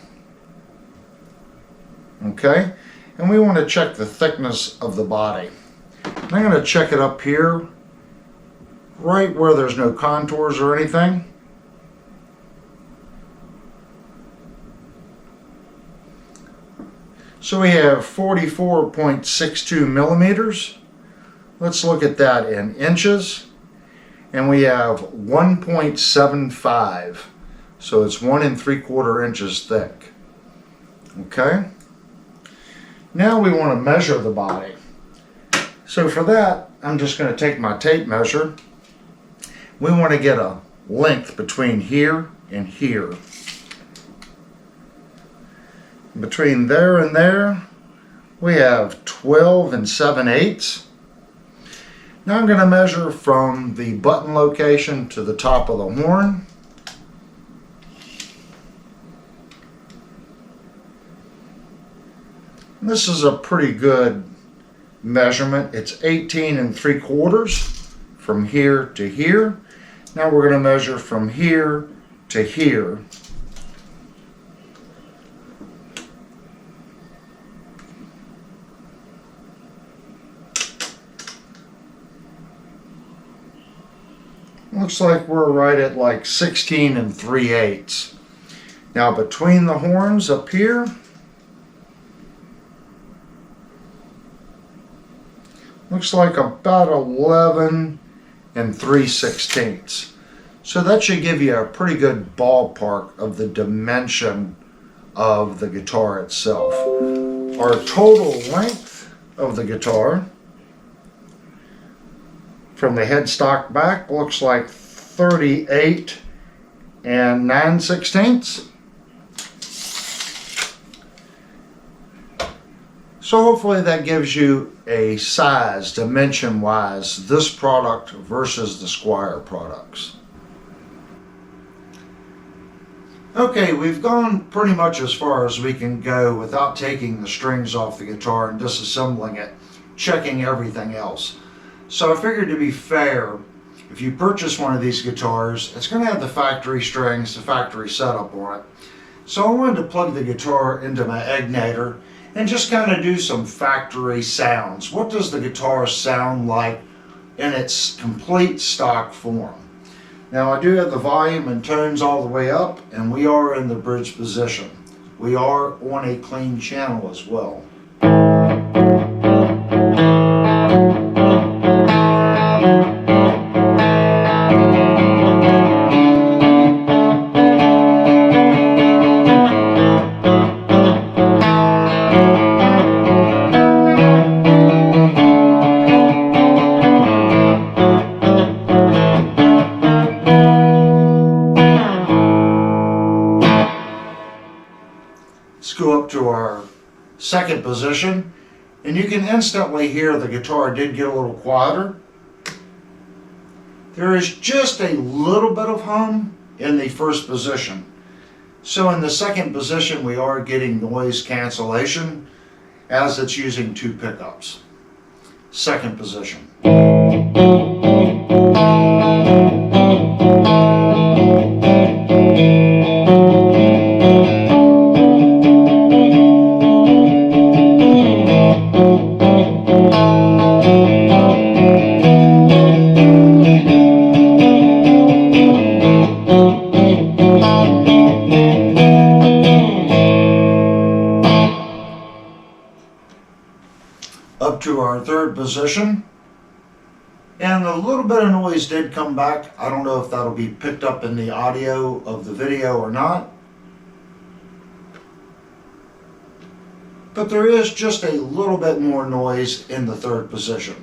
Okay, and we want to check the thickness of the body. And I'm going to check it up here, right where there's no contours or anything. So we have 44.62 millimeters. Let's look at that in inches. And we have 1.75. So it's 1 3/4 inches thick. Okay. Now we want to measure the body. So for that, I'm just going to take my tape measure. We want to get a length between here and here. Between there and there, we have 12 7/8. Now I'm going to measure from the button location to the top of the horn. This is a pretty good measurement. It's 18 3/4 from here to here. Now we're going to measure from here to here. Looks like we're right at like 16 3/8. Now between the horns up here, looks like about 11 3/16. So that should give you a pretty good ballpark of the dimension of the guitar itself. Our total length of the guitar from the headstock back looks like 38 9/16. So hopefully that gives you a size, dimension-wise, this product versus the Squier products. Okay, we've gone pretty much as far as we can go without taking the strings off the guitar and disassembling it, checking everything else. So I figured to be fair, if you purchase one of these guitars, it's going to have the factory strings, the factory setup on it. So I wanted to plug the guitar into my Egnator and just kind of do some factory sounds. What does the guitar sound like in its complete stock form? Now I do have the volume and tones all the way up, and we are in the bridge position. We are on a clean channel as well. Let's go up to our second position, and you can instantly hear the guitar did get a little quieter. There is just a little bit of hum in the first position. So in the second position we are getting noise cancellation as it's using 2 pickups. Second position. Up to our third position. And a little bit of noise did come back. I don't know if that'll be picked up in the audio of the video or not. But there is just a little bit more noise in the third position.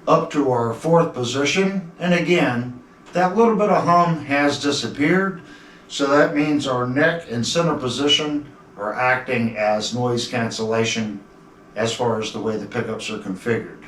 Up to our fourth position, and again, that little bit of hum has disappeared, so that means our neck and center position are acting as noise cancellation as far as the way the pickups are configured.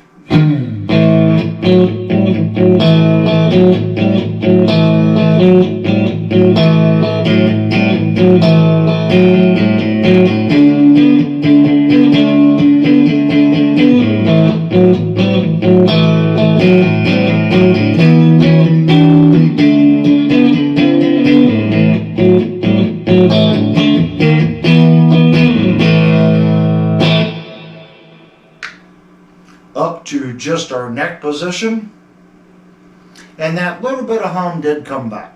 Up to just our neck position, and that little bit of hum did come back.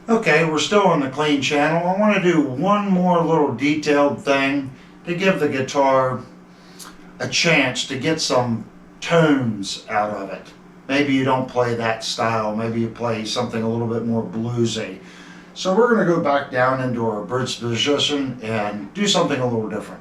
Okay, we're still on the clean channel. I want to do one more little detailed thing to give the guitar a chance to get some tones out of it. Maybe you don't play that style, maybe you play something a little bit more bluesy. So we're going to go back down into our bridge position and do something a little different.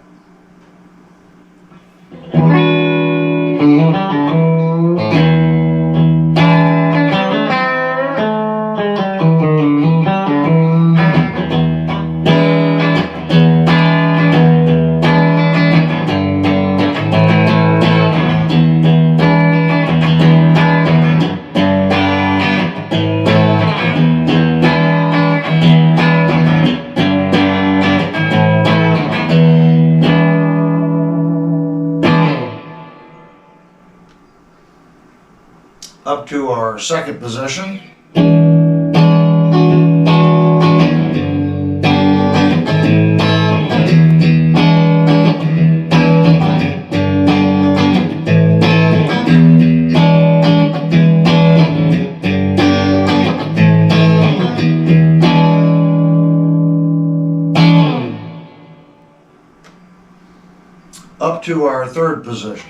Up to our second position. Up to our third position.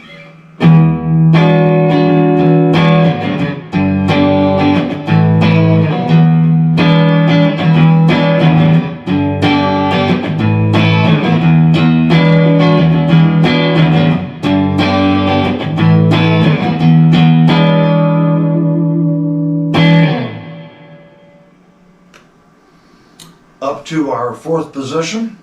Up to our fourth position.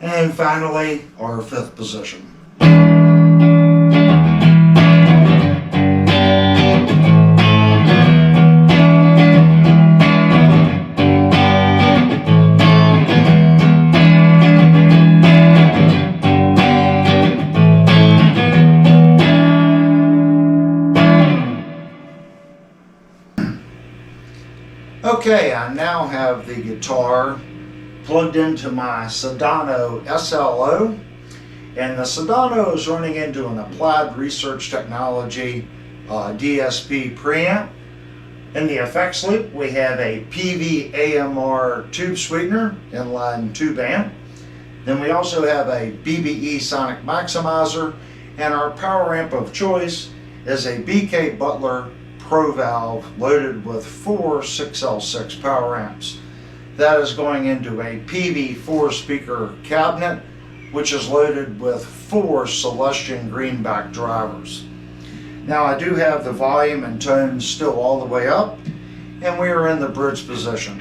And finally, our fifth position. Okay, I now have the guitar plugged into my Sedano SLO, and the Sedano is running into an Applied Research Technology DSP preamp. In the effects loop, we have a PV AMR tube sweetener, inline tube amp. Then we also have a BBE sonic maximizer And our power amp of choice is a BK Butler Pro Valve loaded with 4 6L6 power amps. That is going into a PV4 speaker cabinet, which is loaded with 4 Celestion greenback drivers. Now I do have the volume and tone still all the way up, and we are in the bridge position.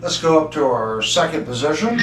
Let's go up to our second position.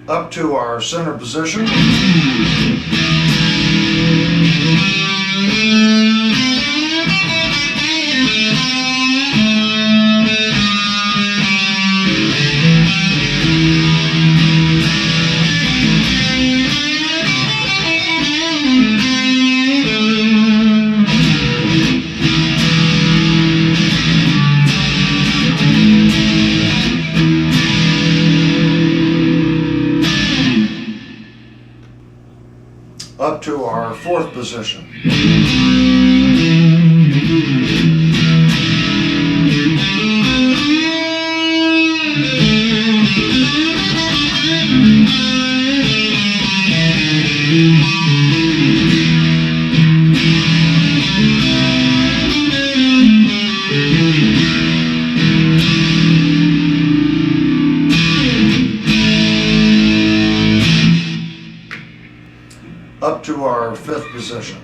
Up to our center position. Up to our fourth position. Up to our fifth position.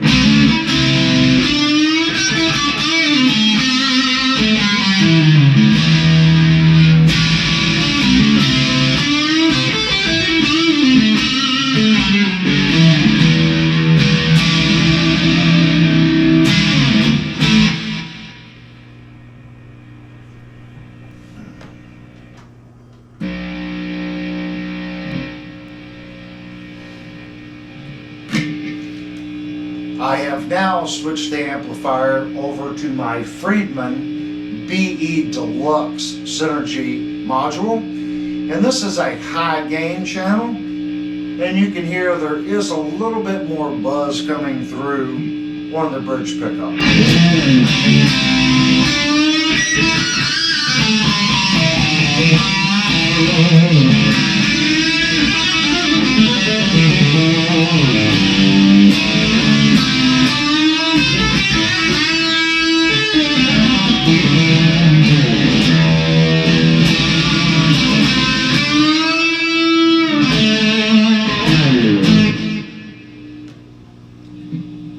I have now switched the amplifier over to my Friedman BE Deluxe Synergy module, and this is a high gain channel, and you can hear there is a little bit more buzz coming through on the bridge pickup.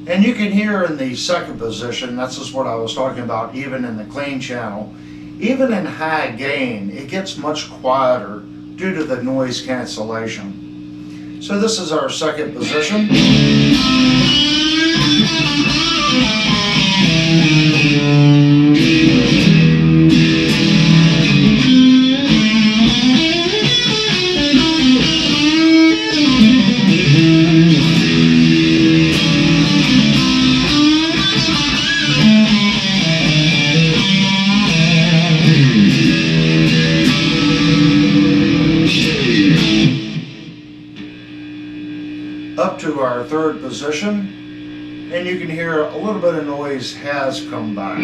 And you can hear in the second position, that's just what I was talking about, even in the clean channel, even in high gain, it gets much quieter due to the noise cancellation. So this is our second position. Up to our third position, and you can hear a little bit of noise has come back.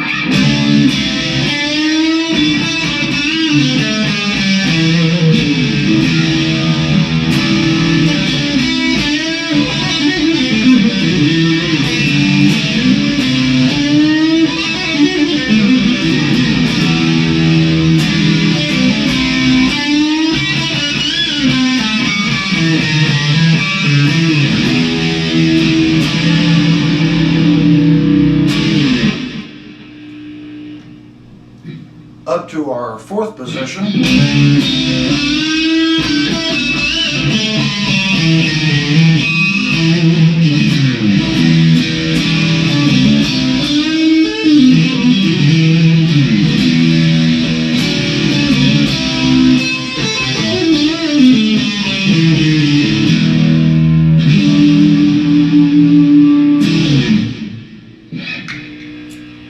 Up to our fourth position.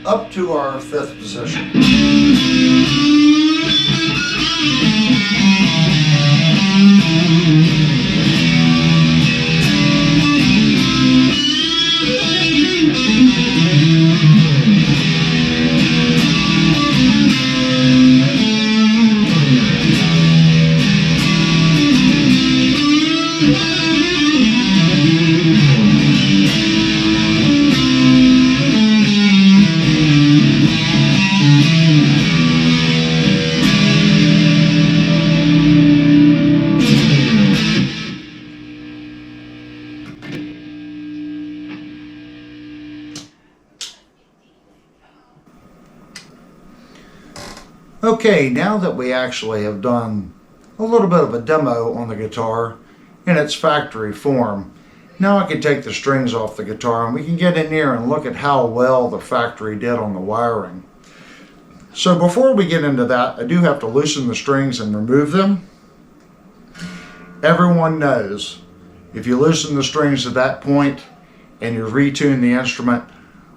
Up to our fifth position. Okay, now that we actually have done a little bit of a demo on the guitar in its factory form, now I can take the strings off the guitar and we can get in here and look at how well the factory did on the wiring. So before we get into that, I do have to loosen the strings and remove them. Everyone knows if you loosen the strings at that point and you retune the instrument,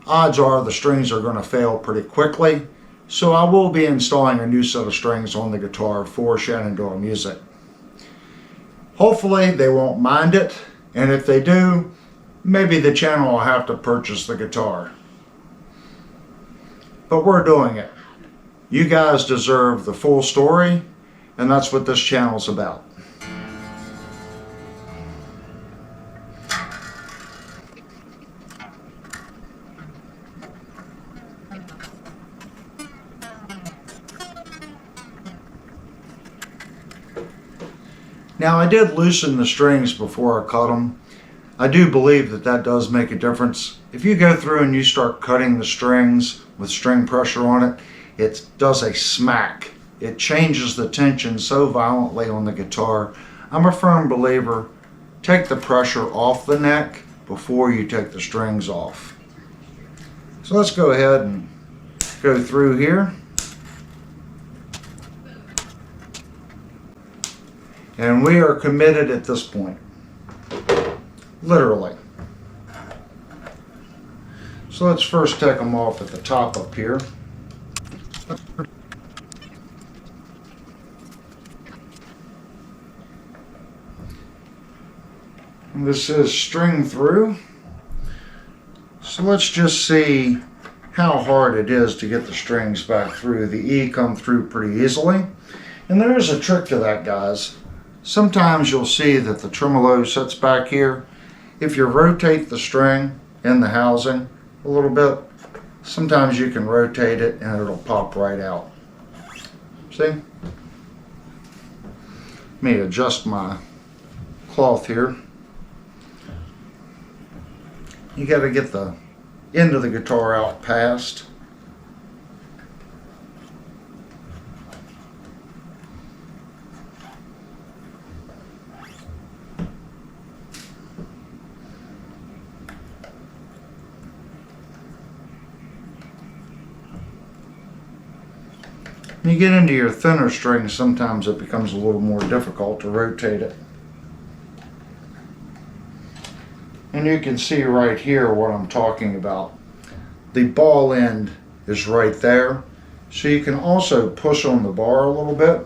odds are the strings are going to fail pretty quickly. So I will be installing a new set of strings on the guitar for Shenandoah Music. Hopefully they won't mind it, and if they do, maybe the channel will have to purchase the guitar. But we're doing it. You guys deserve the full story, and that's what this channel's about. Now I did loosen the strings before I cut them. I do believe that that does make a difference. If you go through and you start cutting the strings with string pressure on it, it does a smack. It changes the tension so violently on the guitar. I'm a firm believer, take the pressure off the neck before you take the strings off. So let's go ahead and go through here. And we are committed at this point, literally. So let's first take them off at the top up here. And this is string through. So let's just see how hard it is to get the strings back through. The E come through pretty easily. And there is a trick to that, guys. Sometimes you'll see that the tremolo sits back here. If you rotate the string in the housing a little bit, sometimes you can rotate it and it'll pop right out. See? Let me adjust my cloth here. You got to get the end of the guitar out past. When you get into your thinner strings, sometimes it becomes a little more difficult to rotate it. And you can see right here what I'm talking about. The ball end is right there. So you can also push on the bar a little bit.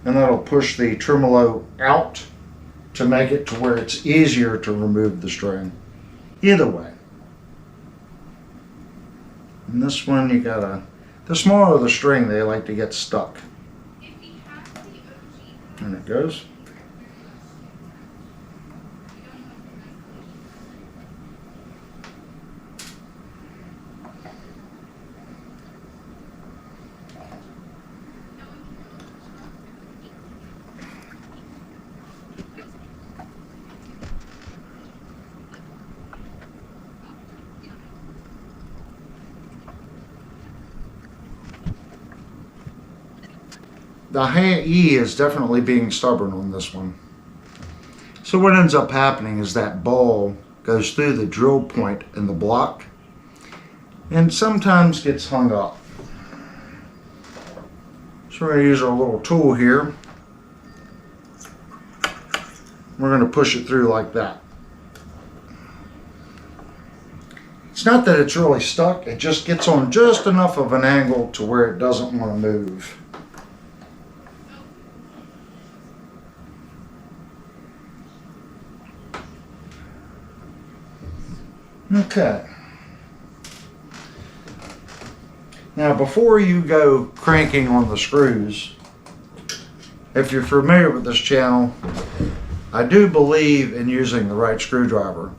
And that'll push the tremolo out to make it to where it's easier to remove the string. Either way. And this one you gotta, the smaller the string, they like to get stuck. And it goes. the E is definitely being stubborn on this one. So what ends up happening is that ball goes through the drill point in the block and sometimes gets hung up. So we're going to use our little tool here. We're going to push it through like that. It's not that it's really stuck, it just gets on just enough of an angle to where it doesn't want to move. Okay. Now before you go cranking on the screws, if you're familiar with this channel, I do believe in using the right screwdriver.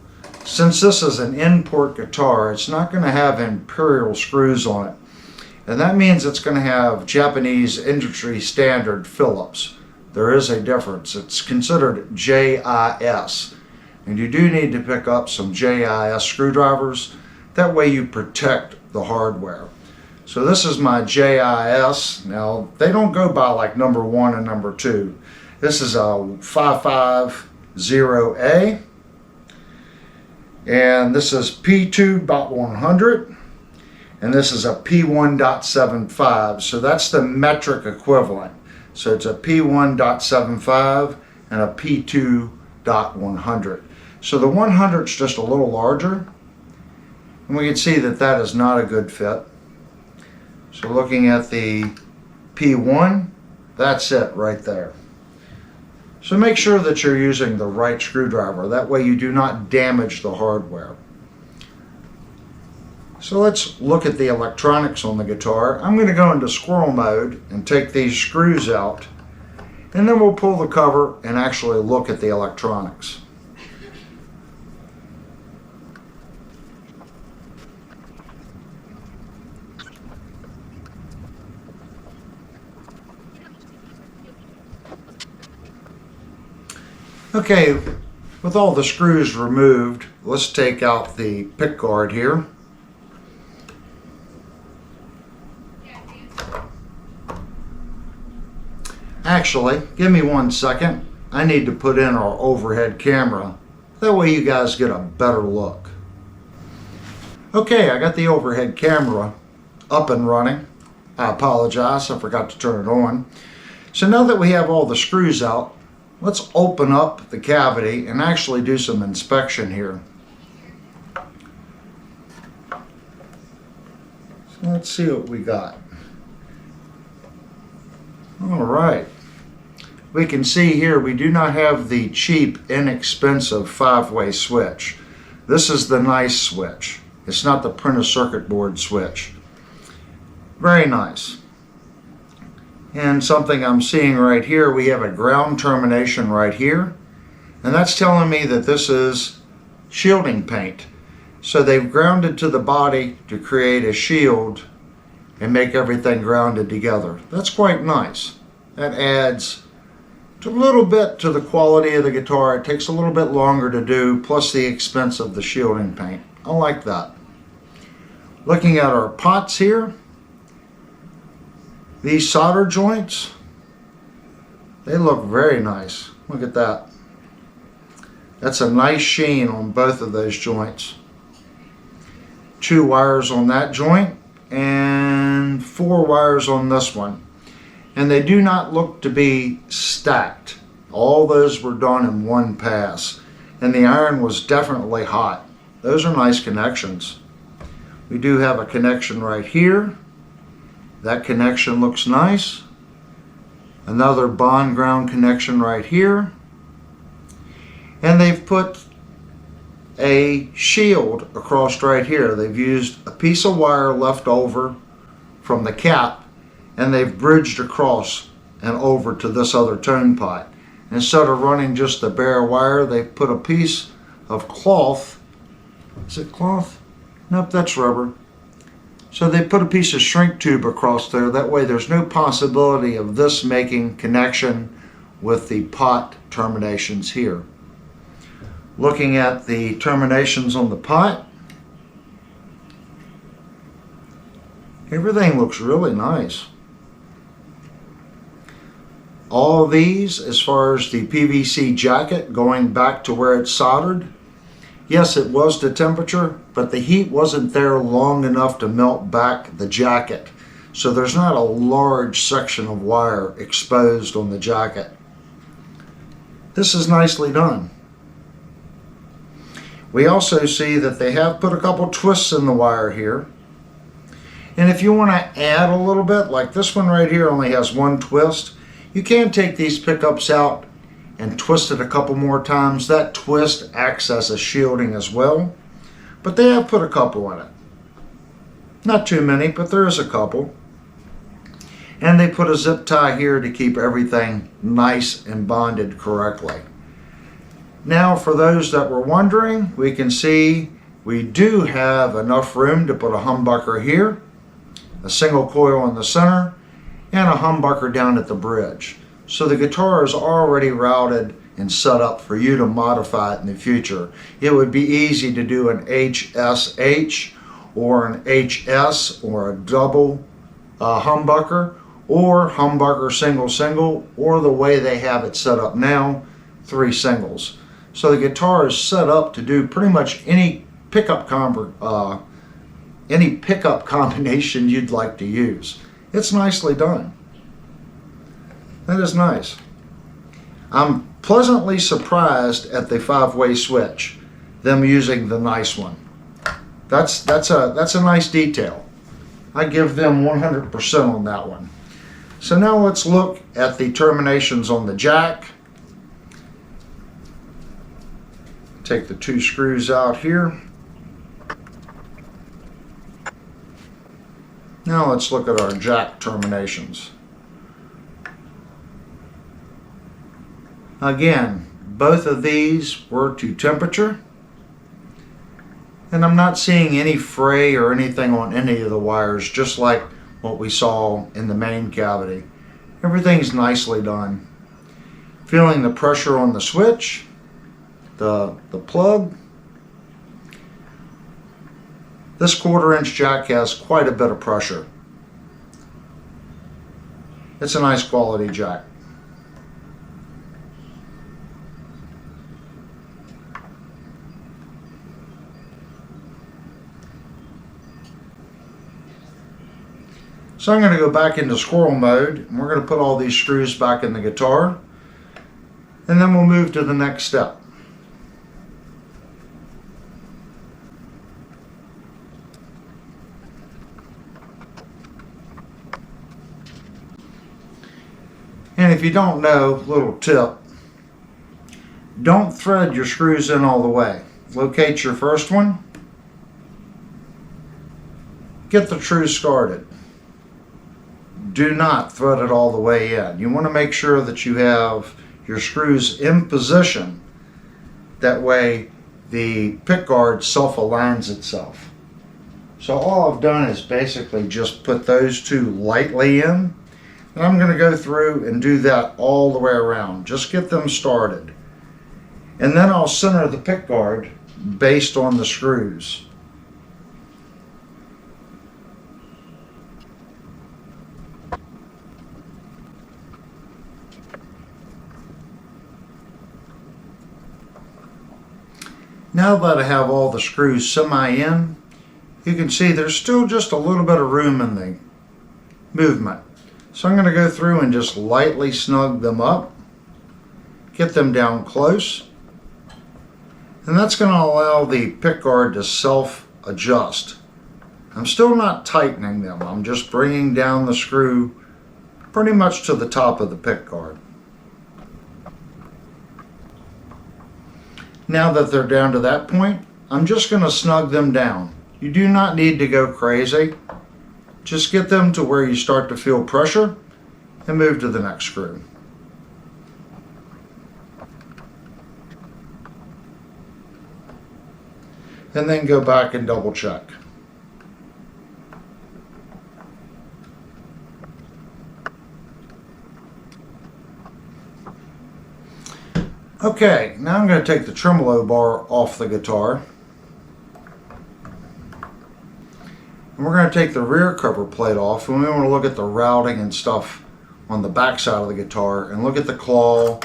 Since this is an import guitar, it's not going to have imperial screws on it. And that means it's going to have Japanese industry standard Phillips. There is a difference. It's considered JIS. And you do need to pick up some JIS screwdrivers. That way you protect the hardware. So this is my JIS. Now, they don't go by like number 1 and number 2. This is a 550A. And this is P2.100. And this is a P1.75. So that's the metric equivalent. So it's a P1.75 and a P2.100. So the 100 is just a little larger. And we can see that that is not a good fit. So looking at the P1, that's it right there. So make sure that you're using the right screwdriver. That way you do not damage the hardware. So let's look at the electronics on the guitar. I'm going to go into squirrel mode and take these screws out. And then we'll pull the cover and actually look at the electronics. Okay, with all the screws removed, let's take out the pick guard here. Actually, give me 1 second. I need to put in our overhead camera. That way you guys get a better look. Okay, I got the overhead camera up and running. I apologize, I forgot to turn it on. So now that we have all the screws out, let's open up the cavity and actually do some inspection here. So let's see what we got. All right. We can see here we do not have the cheap, inexpensive 5-way switch. This is the nice switch. It's not the printed circuit board switch. Very nice. And something I'm seeing right here, we have a ground termination right here. And that's telling me that this is shielding paint. So they've grounded to the body to create a shield and make everything grounded together. That's quite nice. That adds a little bit to the quality of the guitar. It takes a little bit longer to do, plus the expense of the shielding paint. I like that. Looking at our pots here, these solder joints, they look very nice. Look at that. That's a nice sheen on both of those joints. 2 wires on that joint and 4 wires on this one. And they do not look to be stacked. All those were done in one pass. And the iron was definitely hot. Those are nice connections. We do have a connection right here. That connection looks nice. Another bond ground connection right here. And they've put a shield across right here. They've used a piece of wire left over from the cap, and they've bridged across and over to this other tone pot. Instead of running just the bare wire, they've put a piece of cloth. Is it cloth? Nope, that's rubber. So they put a piece of shrink tube across there. That way there's no possibility of this making connection with the pot terminations here. Looking at the terminations on the pot, everything looks really nice. All of these, as far as the PVC jacket going back to where it's soldered, yes, it was the temperature, but the heat wasn't there long enough to melt back the jacket. So there's not a large section of wire exposed on the jacket. This is nicely done. We also see that they have put a couple twists in the wire here. And if you want to add a little bit, like this one right here only has one twist, you can take these pickups out and twist it a couple more times. That twist acts as a shielding as well. But they have put a couple in it. Not too many, but there is a couple. And they put a zip tie here to keep everything nice and bonded correctly. Now, for those that were wondering, we can see we do have enough room to put a humbucker here, a single coil in the center, and a humbucker down at the bridge. So the guitar is already routed and set up for you to modify it in the future. It would be easy to do an HSH or an HS or a double humbucker, or humbucker single single, or the way they have it set up now, 3 singles. So the guitar is set up to do pretty much any pickup combination you'd like to use. It's nicely done. That is nice. I'm pleasantly surprised at the 5-way switch, them using the nice one. That's a nice detail. I give them 100% on that one. So now let's look at the terminations on the jack. Take the 2 screws out here. Now let's look at our jack terminations. Again, both of these were to temperature. And I'm not seeing any fray or anything on any of the wires, just like what we saw in the main cavity. Everything's nicely done. Feeling the pressure on the switch, the plug. This 1/4-inch jack has quite a bit of pressure. It's a nice quality jack. So I'm going to go back into squirrel mode, and we're going to put all these screws back in the guitar, and then we'll move to the next step. And if you don't know, little tip, don't thread your screws in all the way. Locate your first one, get the screw started. Do not thread it all the way in. You want to make sure that you have your screws in position. That way the pickguard self-aligns itself. So all I've done is basically just put those 2 lightly in. And I'm going to go through and do that all the way around. Just get them started. And then I'll center the pickguard based on the screws. Now that I have all the screws semi-in, you can see there's still just a little bit of room in the movement. So I'm going to go through and just lightly snug them up, get them down close, and that's going to allow the pickguard to self-adjust. I'm still not tightening them, I'm just bringing down the screw pretty much to the top of the pickguard. Now that they're down to that point, I'm just going to snug them down. You do not need to go crazy. Just get them to where you start to feel pressure and move to the next screw. And then go back and double check. Okay, now I'm going to take the tremolo bar off the guitar. And we're going to take the rear cover plate off, and we want to look at the routing and stuff on the back side of the guitar and look at the claw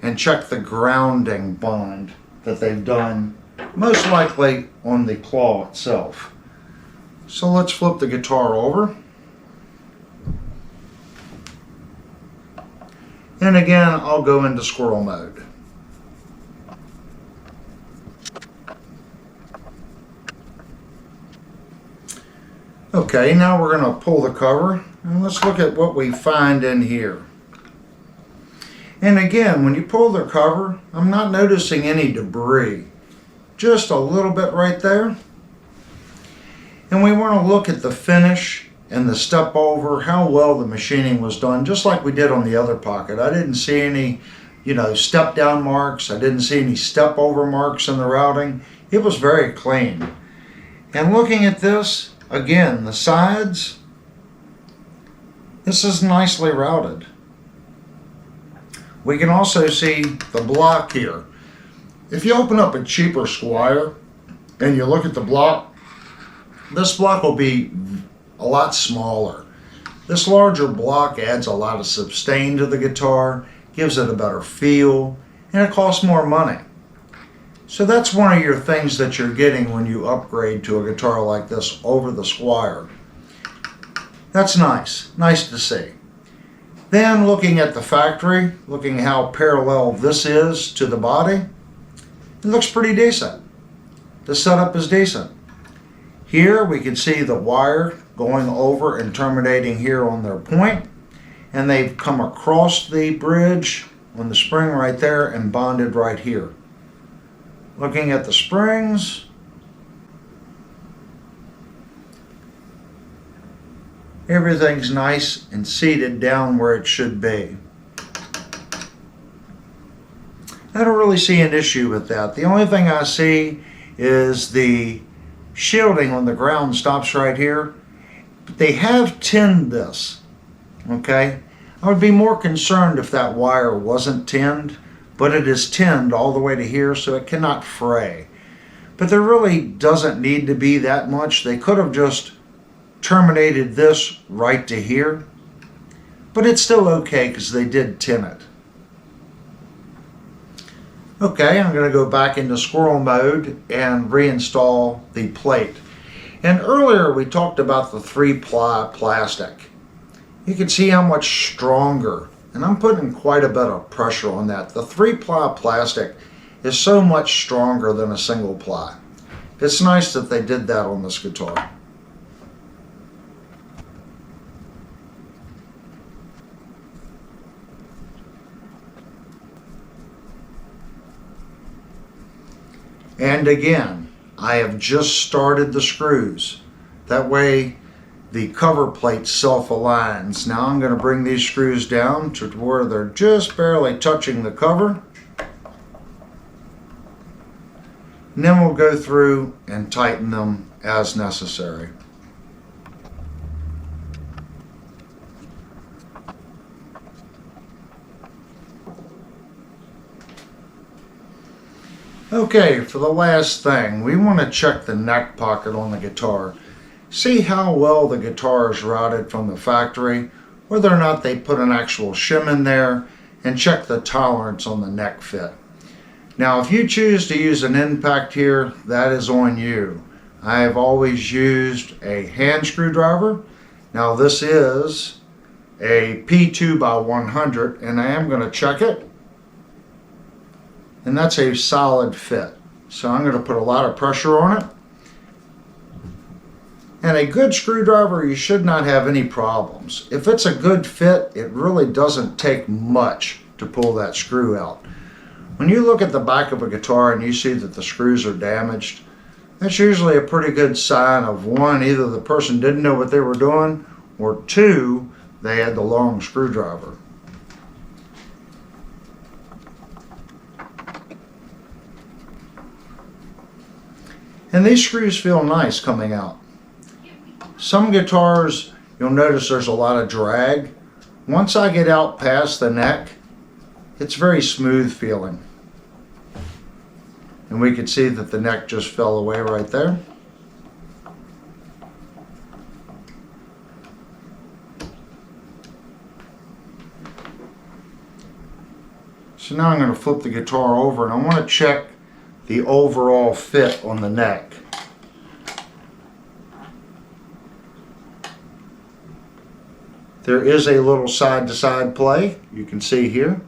and check the grounding bond that they've done, most likely on the claw itself. So let's flip the guitar over. And again, I'll go into squirrel mode. Okay, now we're going to pull the cover and let's look at what we find in here. And again, when you pull the cover, I'm not noticing any debris. Just a little bit right there. And we want to look at the finish and the step over, how well the machining was done, just like we did on the other pocket. I didn't see any, step down marks. I didn't see any step over marks in the routing. It was very clean. And looking at this, again, the sides, this is nicely routed. We can also see the block here. If you open up a cheaper Squire and you look at the block, this block will be a lot smaller. This larger block adds a lot of sustain to the guitar, gives it a better feel, and it costs more money. So that's one of your things that you're getting when you upgrade to a guitar like this over the Squire. That's nice to see. Then looking at the factory, looking how parallel this is to the body, it looks pretty decent. The setup is decent. Here we can see the wire going over and terminating here on their point, and they've come across the bridge on the spring right there and bonded right here. Looking at the springs, everything's nice and seated down where it should be. I don't really see an issue with that. The only thing I see is the shielding on the ground stops right here. But they have tinned this, okay? I would be more concerned if that wire wasn't tinned, but it is tinned all the way to here, so it cannot fray. But there really doesn't need to be that much. They could have just terminated this right to here, but it's still okay because they did tin it. Okay, I'm going to go back into squirrel mode and reinstall the plate. And earlier we talked about the 3-ply plastic. You can see how much stronger, and I'm putting quite a bit of pressure on that. The 3-ply plastic is so much stronger than a single ply. It's nice that they did that on this guitar. And again, I have just started the screws. That way the cover plate self-aligns. Now I'm going to bring these screws down to where they're just barely touching the cover. And then we'll go through and tighten them as necessary. Okay, for the last thing, we want to check the neck pocket on the guitar. See how well the guitar is routed from the factory, whether or not they put an actual shim in there, and check the tolerance on the neck fit. Now, if you choose to use an impact here, that is on you. I have always used a hand screwdriver. Now, this is a P2x100, and I am going to check it. And that's a solid fit. So I'm going to put a lot of pressure on it. And a good screwdriver, you should not have any problems. If it's a good fit, it really doesn't take much to pull that screw out. When you look at the back of a guitar and you see that the screws are damaged, that's usually a pretty good sign of, one, either the person didn't know what they were doing, or two, they had the long screwdriver. And these screws feel nice coming out. Some guitars, you'll notice there's a lot of drag. Once I get out past the neck, it's very smooth feeling. And we can see that the neck just fell away right there. So now I'm going to flip the guitar over and I want to check the overall fit on the neck. There is a little side-to-side play, you can see here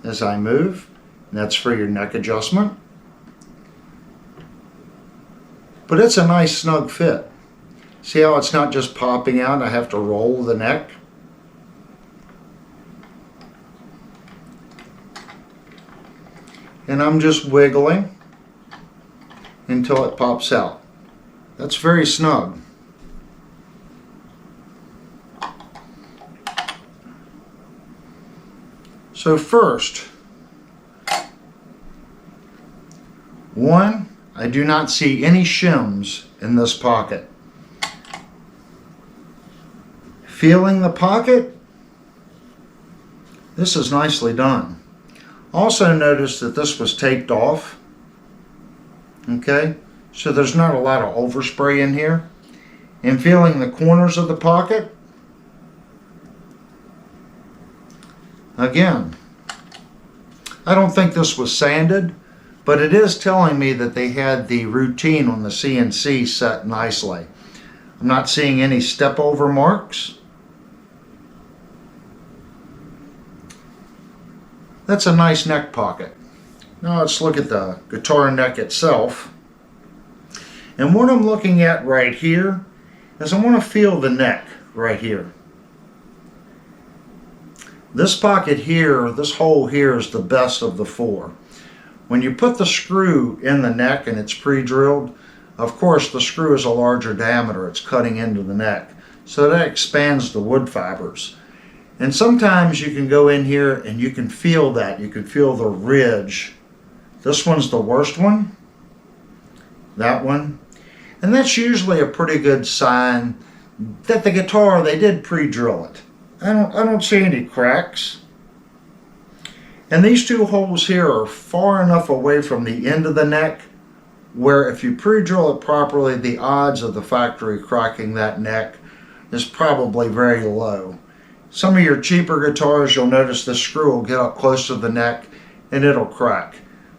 as I move, and that's for your neck adjustment. But it's a nice snug fit. See how it's not just popping out, I have to roll the neck. And I'm just wiggling until it pops out. That's very snug. So first, one, I do not see any shims in this pocket. Feeling the pocket, this is nicely done. Also notice that this was taped off. Okay, so there's not a lot of overspray in here. And feeling the corners of the pocket, again, I don't think this was sanded, but it is telling me that they had the routine on the CNC set nicely. I'm not seeing any step over marks. That's a nice neck pocket. Now let's look at the guitar neck itself. And what I'm looking at right here is I want to feel the neck right here. This pocket here, this hole here is the best of the four. When you put the screw in the neck and it's pre-drilled, of course the screw is a larger diameter, it's cutting into the neck. So that expands the wood fibers. And sometimes you can go in here and you can feel that. You can feel the ridge. This one's the worst one. That one. And that's usually a pretty good sign that the guitar, they did pre-drill it. I don't see any cracks. And these two holes here are far enough away from the end of the neck where if you pre-drill it properly, the odds of the factory cracking that neck is probably very low. Some of your cheaper guitars, you'll notice the screw will get up close to the neck and it'll crack.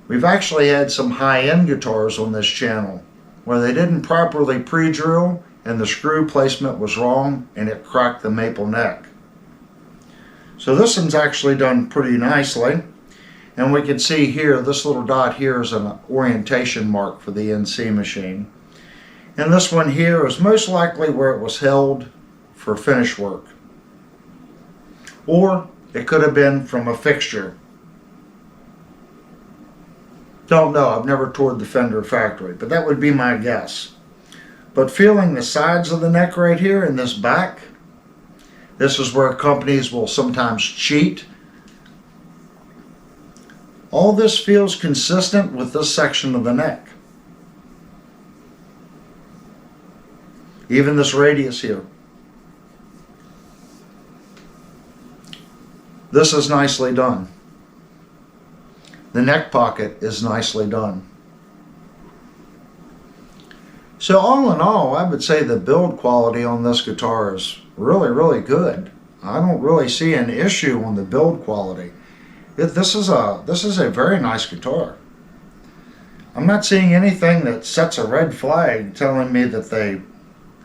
We've actually had some high-end guitars on this channel where they didn't properly pre-drill and the screw placement was wrong and it cracked the maple neck. So this one's actually done pretty nicely. And we can see here, this little dot here is an orientation mark for the NC machine. And this one here is most likely where it was held for finish work. Or it could have been from a fixture. Don't know, I've never toured the Fender factory, but that would be my guess. But feeling the sides of the neck right here in this back, this is where companies will sometimes cheat. All this feels consistent with this section of the neck. Even this radius here. This is nicely done. The neck pocket is nicely done. So all in all, I would say the build quality on this guitar is really, really good. I don't really see an issue on the build quality. This is a very nice guitar. I'm not seeing anything that sets a red flag telling me that they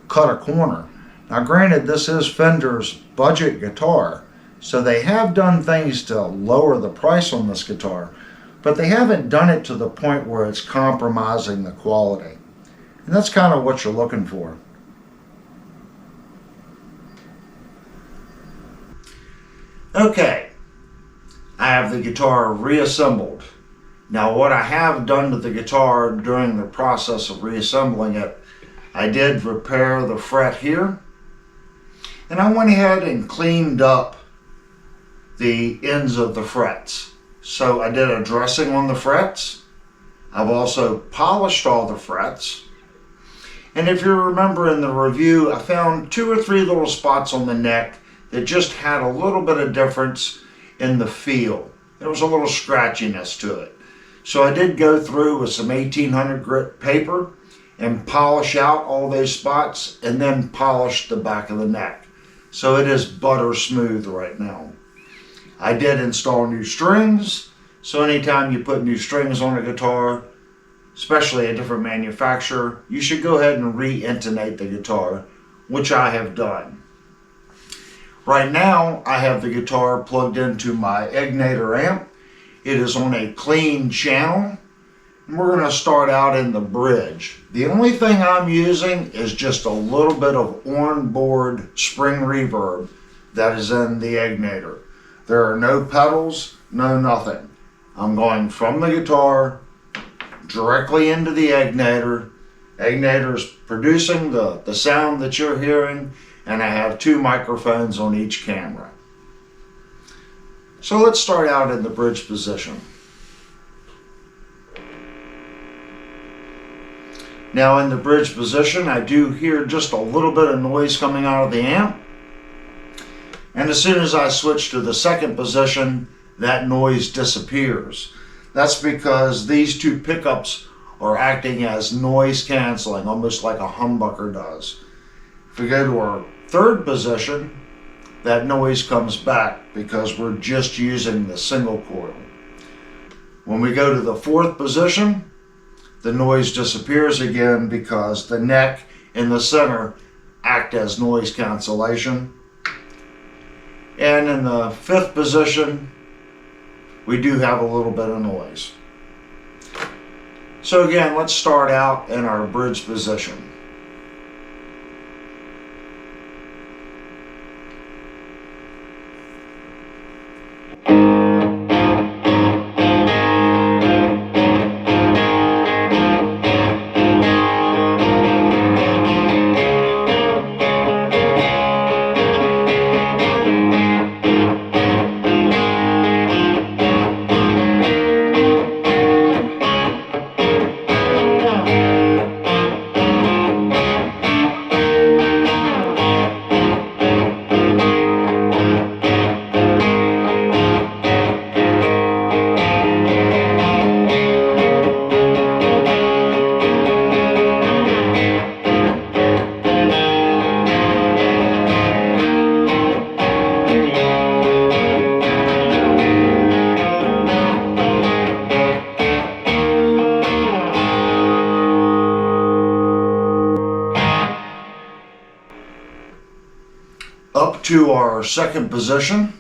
cut a corner. Now granted, this is Fender's budget guitar, so they have done things to lower the price on this guitar, but they haven't done it to the point where it's compromising the quality. And that's kind of what you're looking for. Okay, I have the guitar reassembled. Now what I have done to the guitar during the process of reassembling it, I did repair the fret here, and I went ahead and cleaned up the ends of the frets. So I did a dressing on the frets. I've also polished all the frets. And if you remember in the review, I found 2 or 3 little spots on the neck that just had a little bit of difference in the feel. There was a little scratchiness to it. So I did go through with some 1800 grit paper and polish out all those spots and then polish the back of the neck. So it is butter smooth right now. I did install new strings, So anytime you put new strings on a guitar, especially a different manufacturer, you should go ahead and re-intonate the guitar, which I have done. Right now, I have the guitar plugged into my Ignator amp. It is on a clean channel. And we're going to start out in the bridge. The only thing I'm using is just a little bit of on-board spring reverb that is in the Ignator. There are no pedals, no nothing. I'm going from the guitar directly into the Ignator. Ignator is producing the sound that you're hearing, and I have 2 microphones on each camera. So let's start out in the bridge position. Now in the bridge position, I do hear just a little bit of noise coming out of the amp. And as soon as I switch to the second position, that noise disappears. That's because these 2 pickups are acting as noise canceling, almost like a humbucker does. If we go to our third position, that noise comes back because we're just using the single coil. When we go to the fourth position, the noise disappears again because the neck and the center act as noise cancellation. And in the fifth position, we do have a little bit of noise. So again, let's start out in our bridge position. Up to our second position.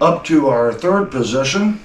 Up to our third position.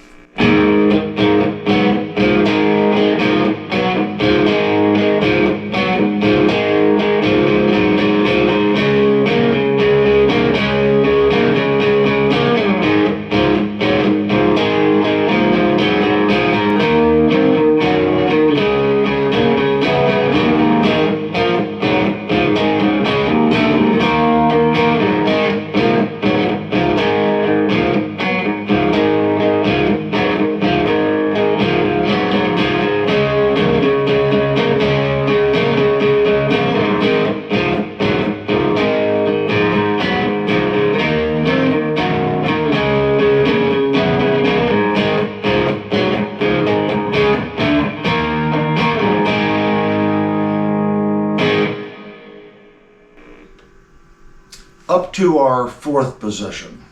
Up to our fourth position.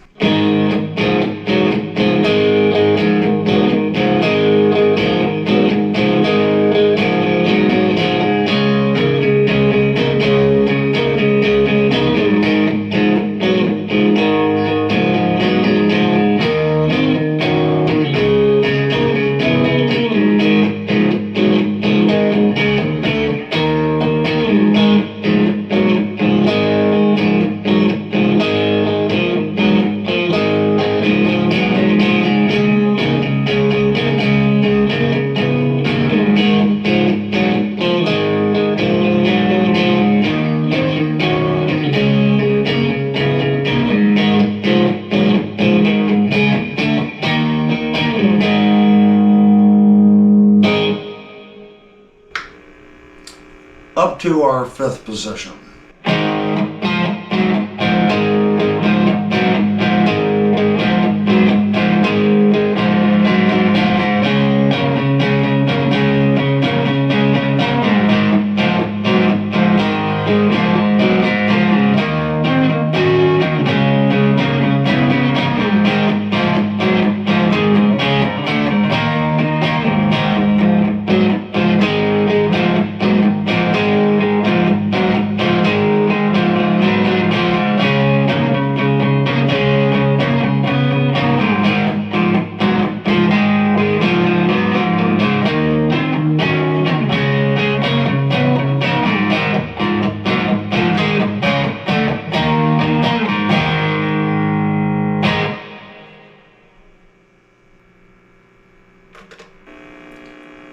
up to our 5th position.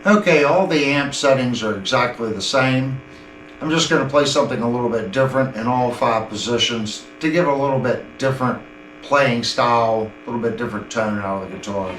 Okay, all the amp settings are exactly the same. I'm just going to play something a little bit different in all 5 positions to give a little bit different playing style, a little bit different tone out of the guitar.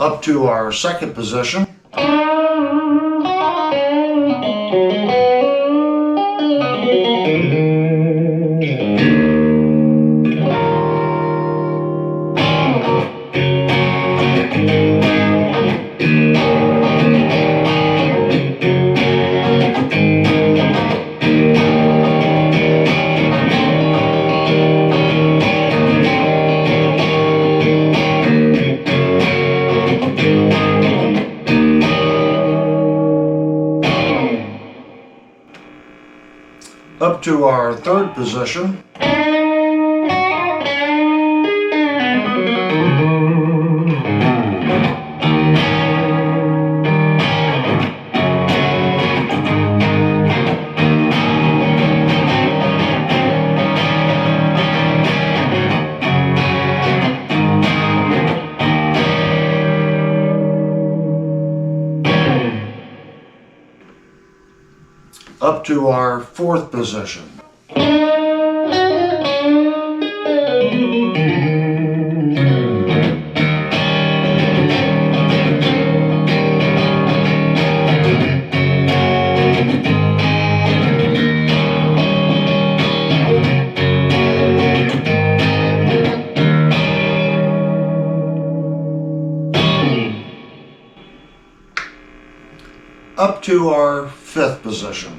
Up to our 2nd position. Up to our 3rd position. Up to our 4th position. Up to our 5th position.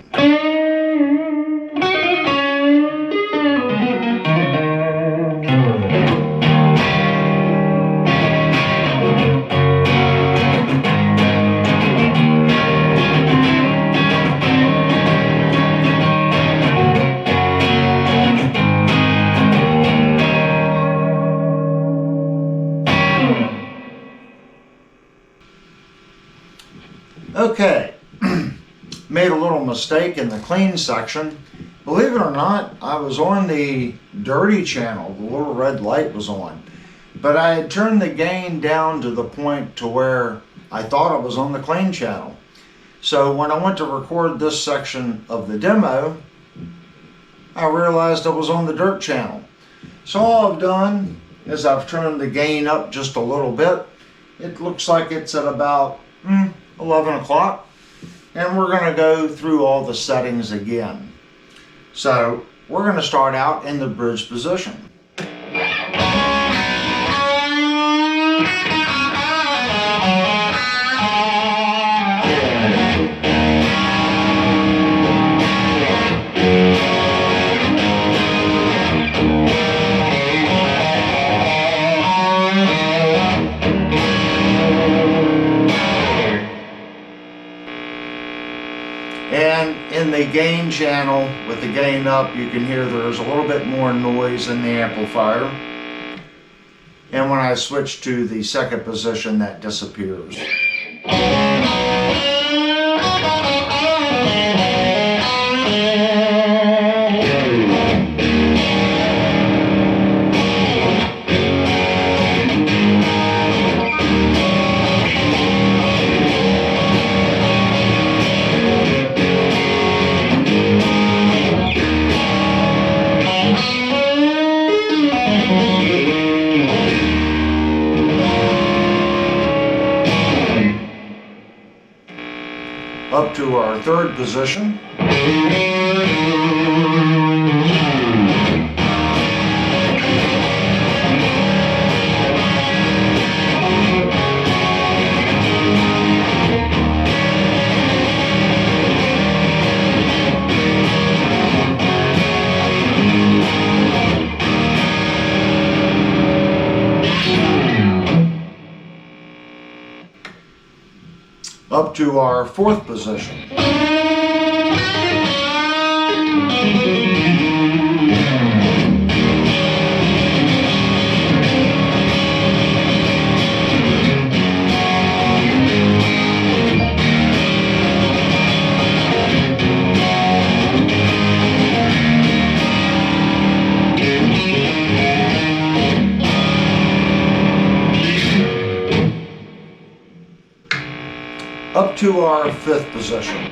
Okay, made a little mistake in the clean section. Believe it or not, I was on the dirty channel, the little red light was on. But I had turned the gain down to the point to where I thought I was on the clean channel. So when I went to record this section of the demo, I realized I was on the dirt channel. So all I've done is I've turned the gain up just a little bit. It looks like it's at about 11 o'clock, and we're going to go through all the settings again. So we're going to start out in the bridge position. And in the gain channel, with the gain up, you can hear there's a little bit more noise in the amplifier. And when I switch to the 2nd position, that disappears. to our third position. Up to our fourth position. Up to our fifth position.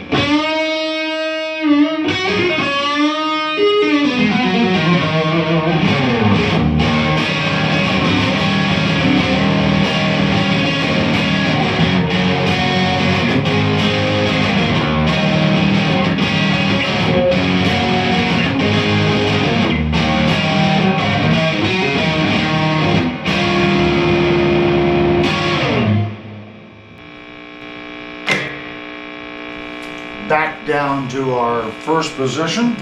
Back down to our first position.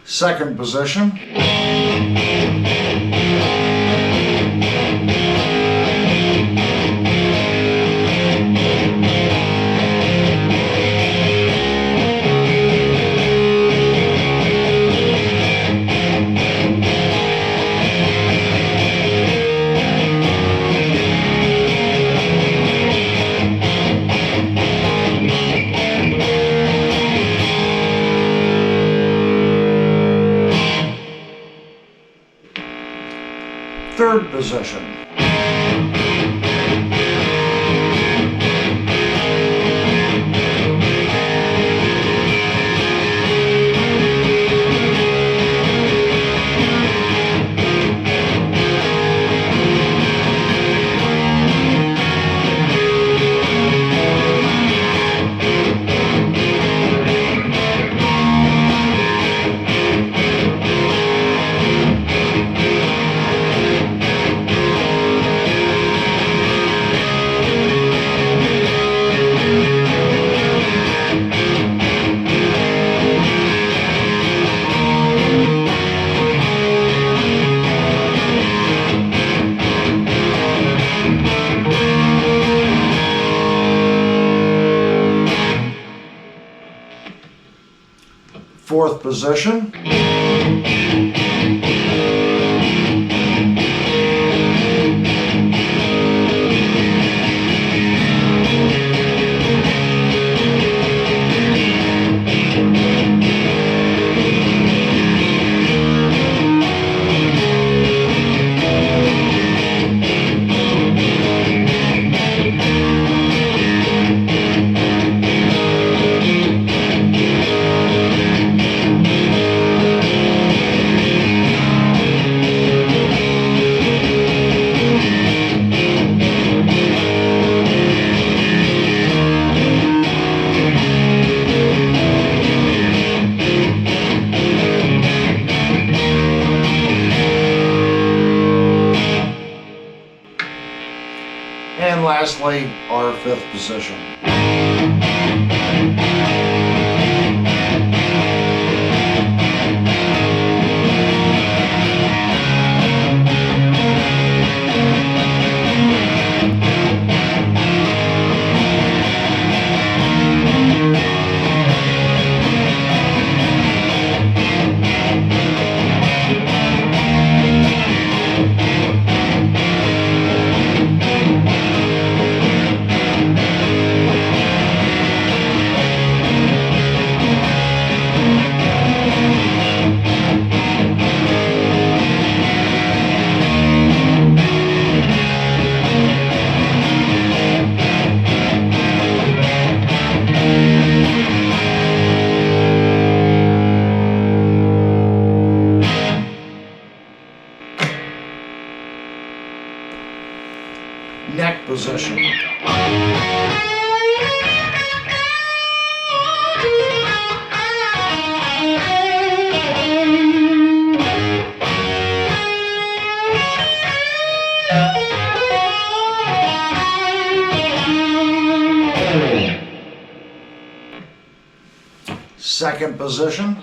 Second position. Third position. Fourth position. And lastly, our fifth position. neck position. Second position.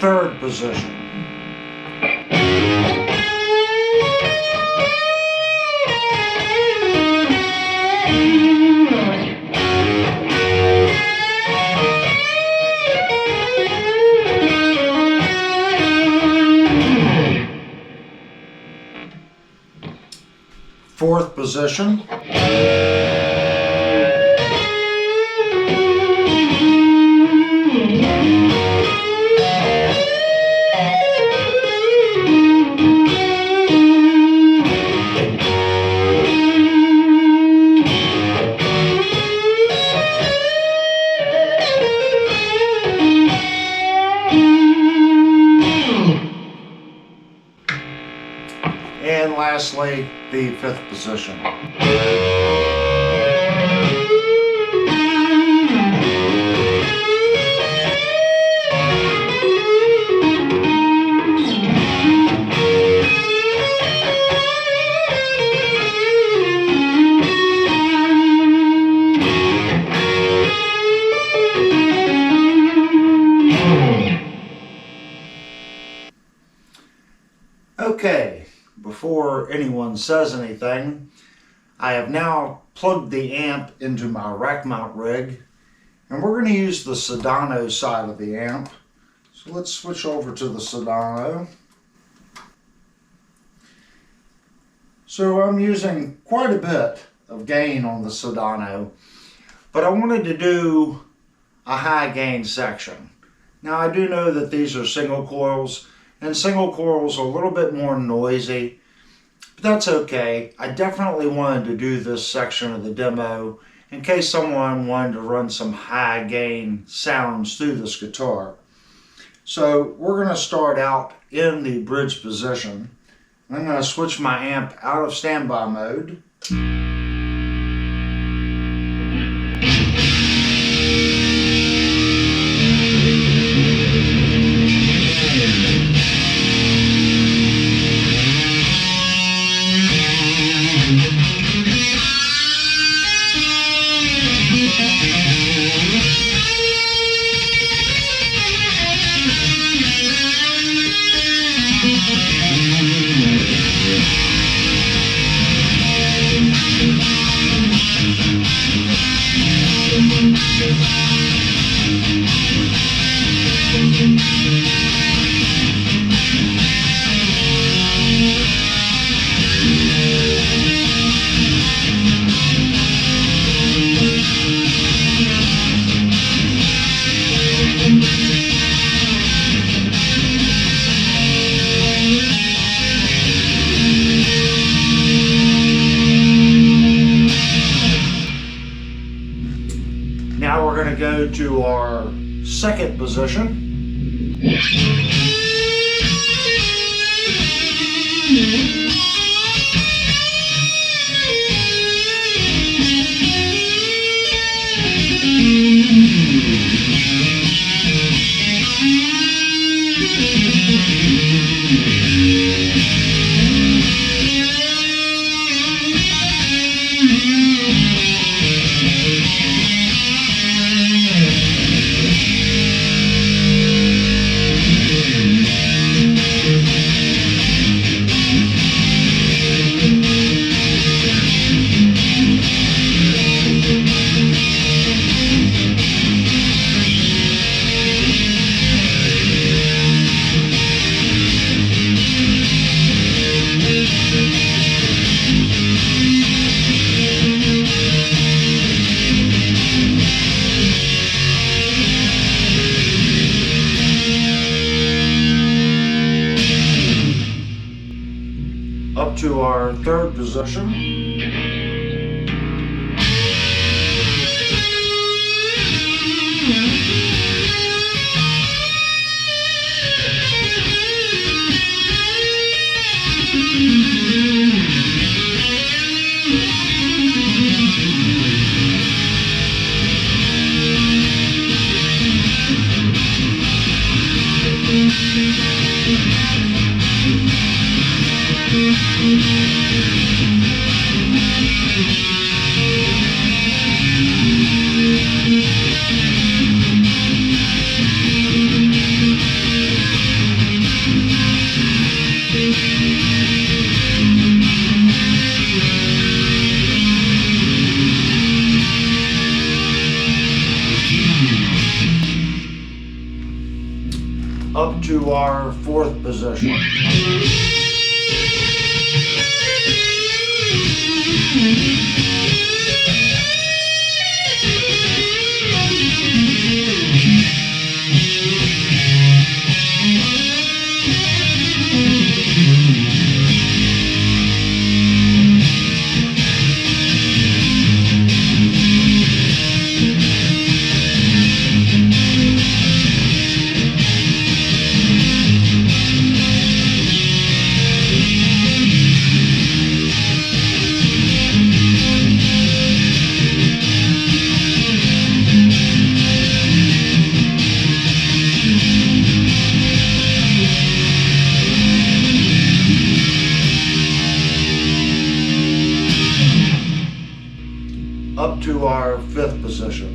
Third position. Fourth position. And lastly, the fifth position. Okay, before anyone says anything, I have now plugged the amp into my rack mount rig, and we're going to use the Sedano side of the amp. So let's switch over to the Sedano. So I'm using quite a bit of gain on the Sedano, but I wanted to do a high gain section. Now I do know that these are single coils, and single coils are a little bit more noisy, but that's okay. I definitely wanted to do this section of the demo in case someone wanted to run some high gain sounds through this guitar. So we're going to start out in the bridge position. I'm going to switch my amp out of standby mode. Now we're going to go to our second position. our third position. Up to our fourth position. Up to our fifth position.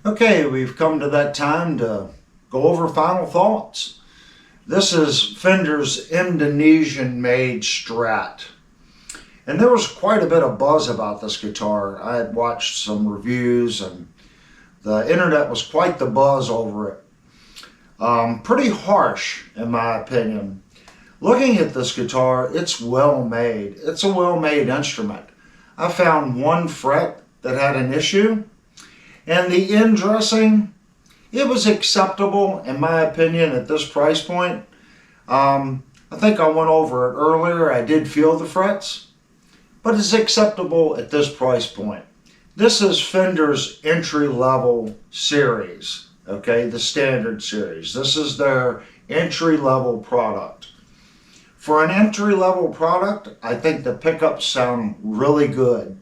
Okay, we've come to that time to go over final thoughts. This is Fender's Indonesian-made Strat. And there was quite a bit of buzz about this guitar. I had watched some reviews and the internet was quite the buzz over it. Pretty harsh in my opinion. Looking at this guitar, it's well made. It's a well made instrument. I found one fret that had an issue, and the end dressing, it was acceptable in my opinion at this price point. I think I went over it earlier. I did feel the frets, but it's acceptable at this price point. This is Fender's entry-level series, okay, the standard series. This is their entry-level product. For an entry-level product, I think the pickups sound really good.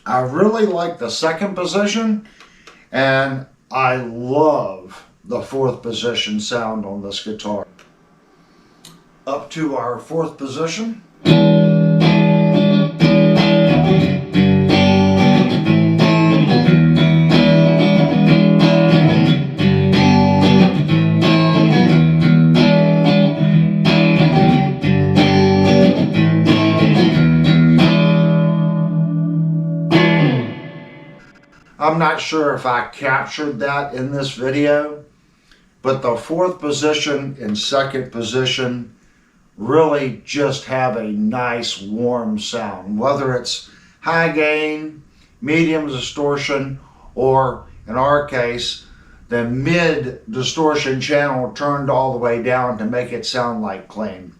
I really like the second position, and I love the fourth position sound on this guitar. Up to our fourth position. I'm not sure if I captured that in this video, but the fourth position and second position really just have a nice warm sound, whether it's high gain, medium distortion, or in our case, the mid distortion channel turned all the way down to make it sound like clean.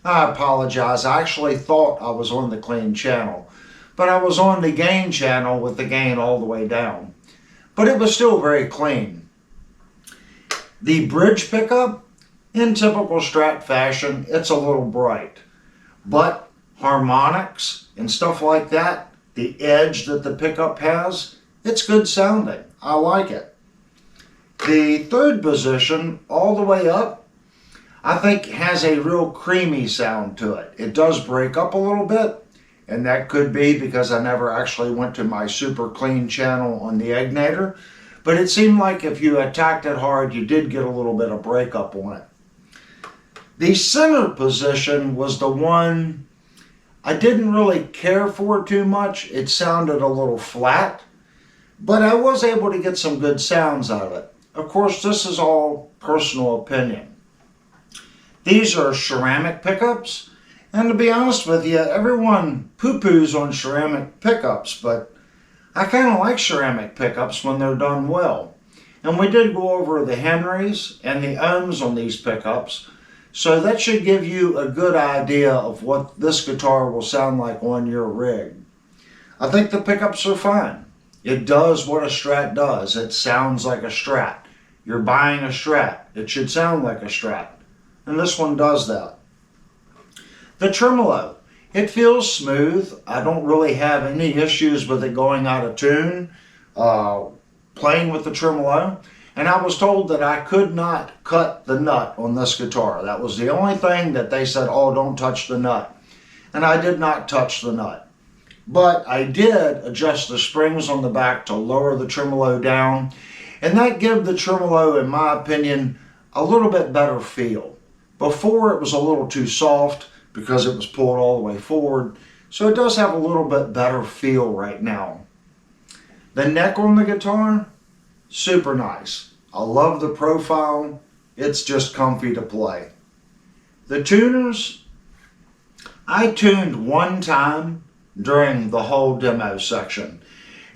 I apologize, I actually thought I was on the clean channel, but I was on the gain channel with the gain all the way down. But it was still very clean. The bridge pickup, in typical Strat fashion, it's a little bright. But harmonics and stuff like that, the edge that the pickup has, it's good sounding. I like it. The third position, all the way up, I think has a real creamy sound to it. It does break up a little bit, and that could be because I never actually went to my super clean channel on the Egnator, but it seemed like if you attacked it hard, you did get a little bit of breakup on it. The center position was the one I didn't really care for too much. It sounded a little flat, but I was able to get some good sounds out of it. Of course, this is all personal opinion. These are ceramic pickups, and to be honest with you, everyone poo-poos on ceramic pickups, but I kind of like ceramic pickups when they're done well. And we did go over the Henrys and the ohms on these pickups, so that should give you a good idea of what this guitar will sound like on your rig. I think the pickups are fine. It does what a Strat does. It sounds like a Strat. You're buying a Strat. It should sound like a Strat. And this one does that. The tremolo, it feels smooth. I don't really have any issues with it going out of tune, playing with the tremolo. And I was told that I could not cut the nut on this guitar. That was the only thing that they said, oh, don't touch the nut. And I did not touch the nut. But I did adjust the springs on the back to lower the tremolo down. And that gave the tremolo, in my opinion, a little bit better feel. Before it was a little too soft because it was pulled all the way forward. So it does have a little bit better feel right now. The neck on the guitar, super nice. I love the profile. It's just comfy to play. The tuners, I tuned one time during the whole demo section,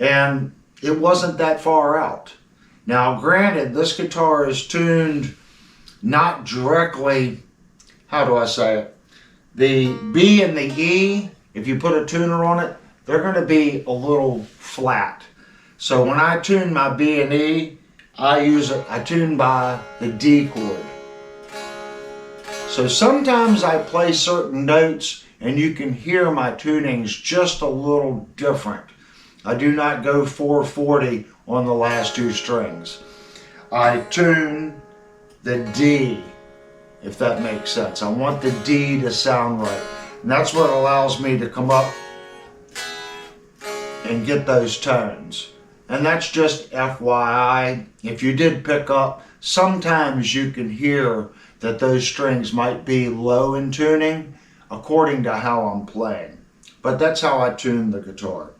and it wasn't that far out. Now granted, this guitar is tuned not directly, how do I say it? The B and the E, if you put a tuner on it, they're going to be a little flat. So when I tune my B and E, I tune by the D chord. So sometimes I play certain notes and you can hear my tunings just a little different. I do not go 440 on the last two strings. I tune the D, if that makes sense. I want the D to sound right. And that's what allows me to come up and get those tones. And that's just FYI. If you did pick up, sometimes you can hear that those strings might be low in tuning according to how I'm playing. But that's how I tune the guitar.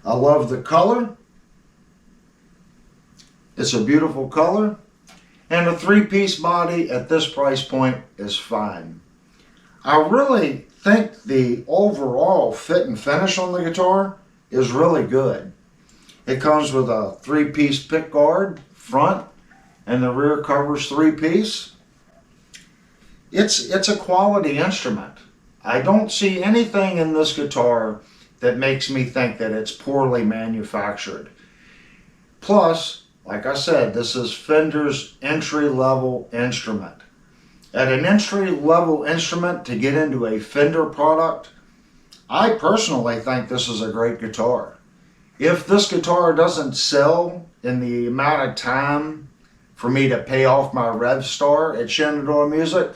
I love the color. It's a beautiful color. And a three-piece body at this price point is fine. I really think the overall fit and finish on the guitar is really good. It comes with a three-piece pick guard front, and the rear cover's three-piece. It's a quality instrument. I don't see anything in this guitar that makes me think that it's poorly manufactured. Plus, like I said, this is Fender's entry-level instrument. At an entry-level instrument to get into a Fender product, I personally think this is a great guitar. If this guitar doesn't sell in the amount of time for me to pay off my RevStar at Shenandoah Music,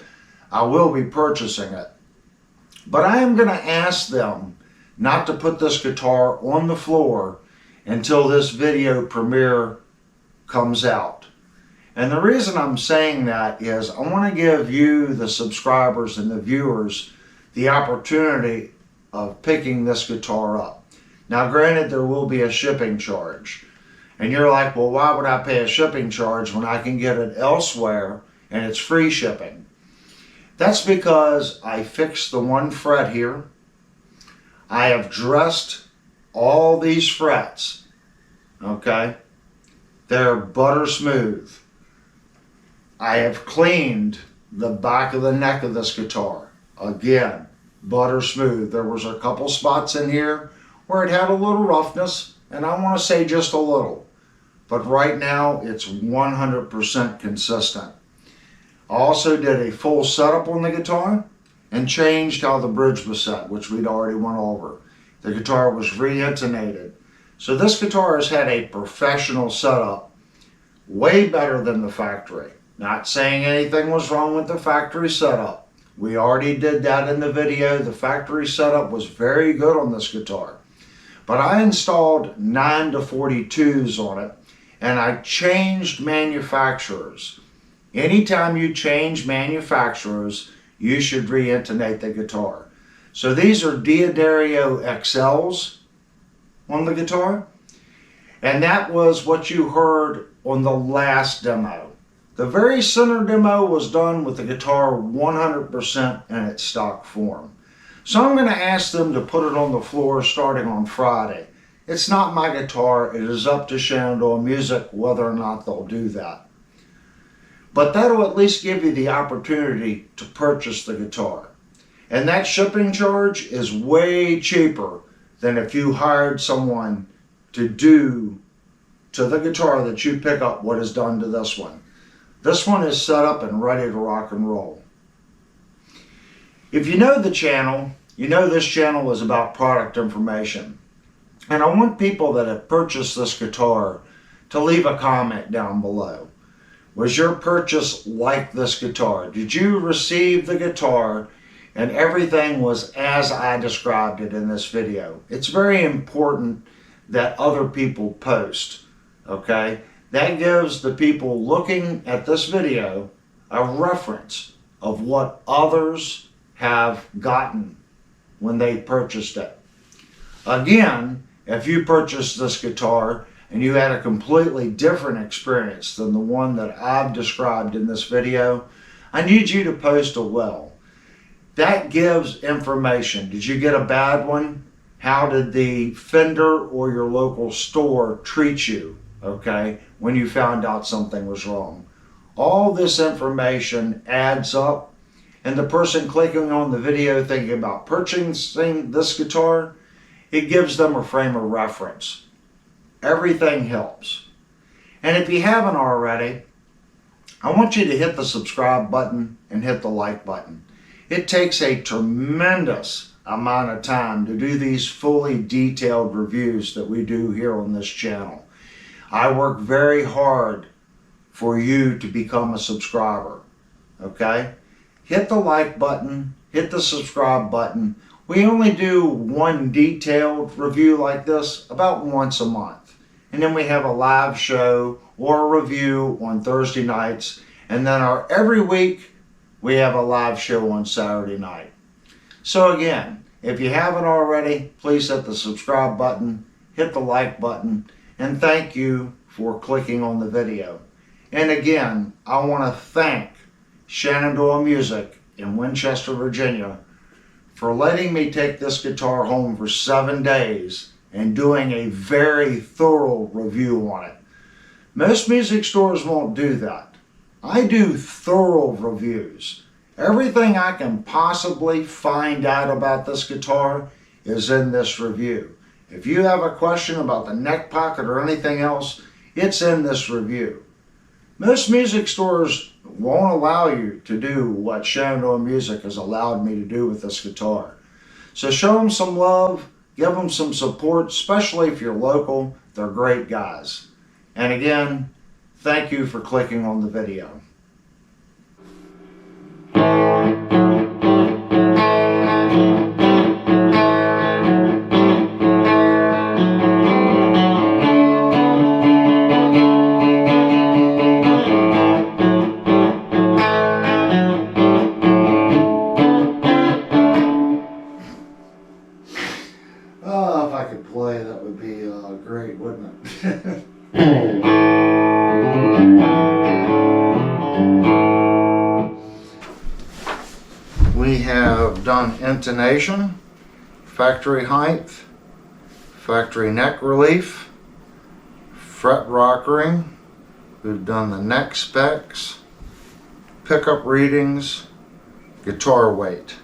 I will be purchasing it. But I am going to ask them not to put this guitar on the floor until this video premiere comes out. And the reason I'm saying that is I want to give you, the subscribers and the viewers, the opportunity of picking this guitar up. Now granted, there will be a shipping charge. And you're like, well, why would I pay a shipping charge when I can get it elsewhere and it's free shipping? That's because I fixed the one fret here. I have dressed all these frets, okay? They're butter smooth. I have cleaned the back of the neck of this guitar. Again, butter smooth. There was a couple spots in here where it had a little roughness, and I want to say just a little. But right now, it's 100% consistent. I also did a full setup on the guitar and changed how the bridge was set, which we'd already went over. The guitar was re-intonated. So this guitar has had a professional setup, way better than the factory. Not saying anything was wrong with the factory setup. We already did that in the video. The factory setup was very good on this guitar. But I installed 9-42s on it, and I changed manufacturers. Anytime you change manufacturers, you should re-intonate the guitar. So these are Diodario XLs on the guitar, and that was what you heard on the last demo. The very center demo was done with the guitar 100% in its stock form. So I'm going to ask them to put it on the floor starting on Friday. It's not my guitar. It is up to Shenandoah Music whether or not they'll do that. But that'll at least give you the opportunity to purchase the guitar. And that shipping charge is way cheaper than if you hired someone to do to the guitar that you pick up what is done to this one. This one is set up and ready to rock and roll. If you know the channel, you know this channel is about product information. And I want people that have purchased this guitar to leave a comment down below. Was your purchase like this guitar? Did you receive the guitar and everything was as I described it in this video? It's very important that other people post, okay? That gives the people looking at this video a reference of what others have gotten when they purchased it. Again, if you purchased this guitar and you had a completely different experience than the one that I've described in this video, I need you to post a well. That gives information. Did you get a bad one? How did the Fender or your local store treat you, okay, when you found out something was wrong? All this information adds up, and the person clicking on the video thinking about purchasing this guitar, it gives them a frame of reference. Everything helps. And if you haven't already, I want you to hit the subscribe button and hit the like button. It takes a tremendous amount of time to do these fully detailed reviews that we do here on this channel. I work very hard for you to become a subscriber, okay? Hit the like button, hit the subscribe button. We only do one detailed review like this about once a month. And then we have a live show or a review on Thursday nights. And then every week we have a live show on Saturday night. So again, if you haven't already, please hit the subscribe button, hit the like button, and thank you for clicking on the video. And again, I want to thank Shenandoah Music in Winchester, Virginia for letting me take this guitar home for 7 days and doing a very thorough review on it. Most music stores won't do that. I do thorough reviews. Everything I can possibly find out about this guitar is in this review. If you have a question about the neck pocket or anything else, it's in this review. Most music stores won't allow you to do what Shenandoah Music has allowed me to do with this guitar. So show them some love, give them some support, especially if you're local. They're great guys. And again, thank you for clicking on the video. Oh, if I could play, that would be great, wouldn't it? We have done intonation, factory height, factory neck relief, fret rockering. We've done the neck specs, pickup readings, guitar weight.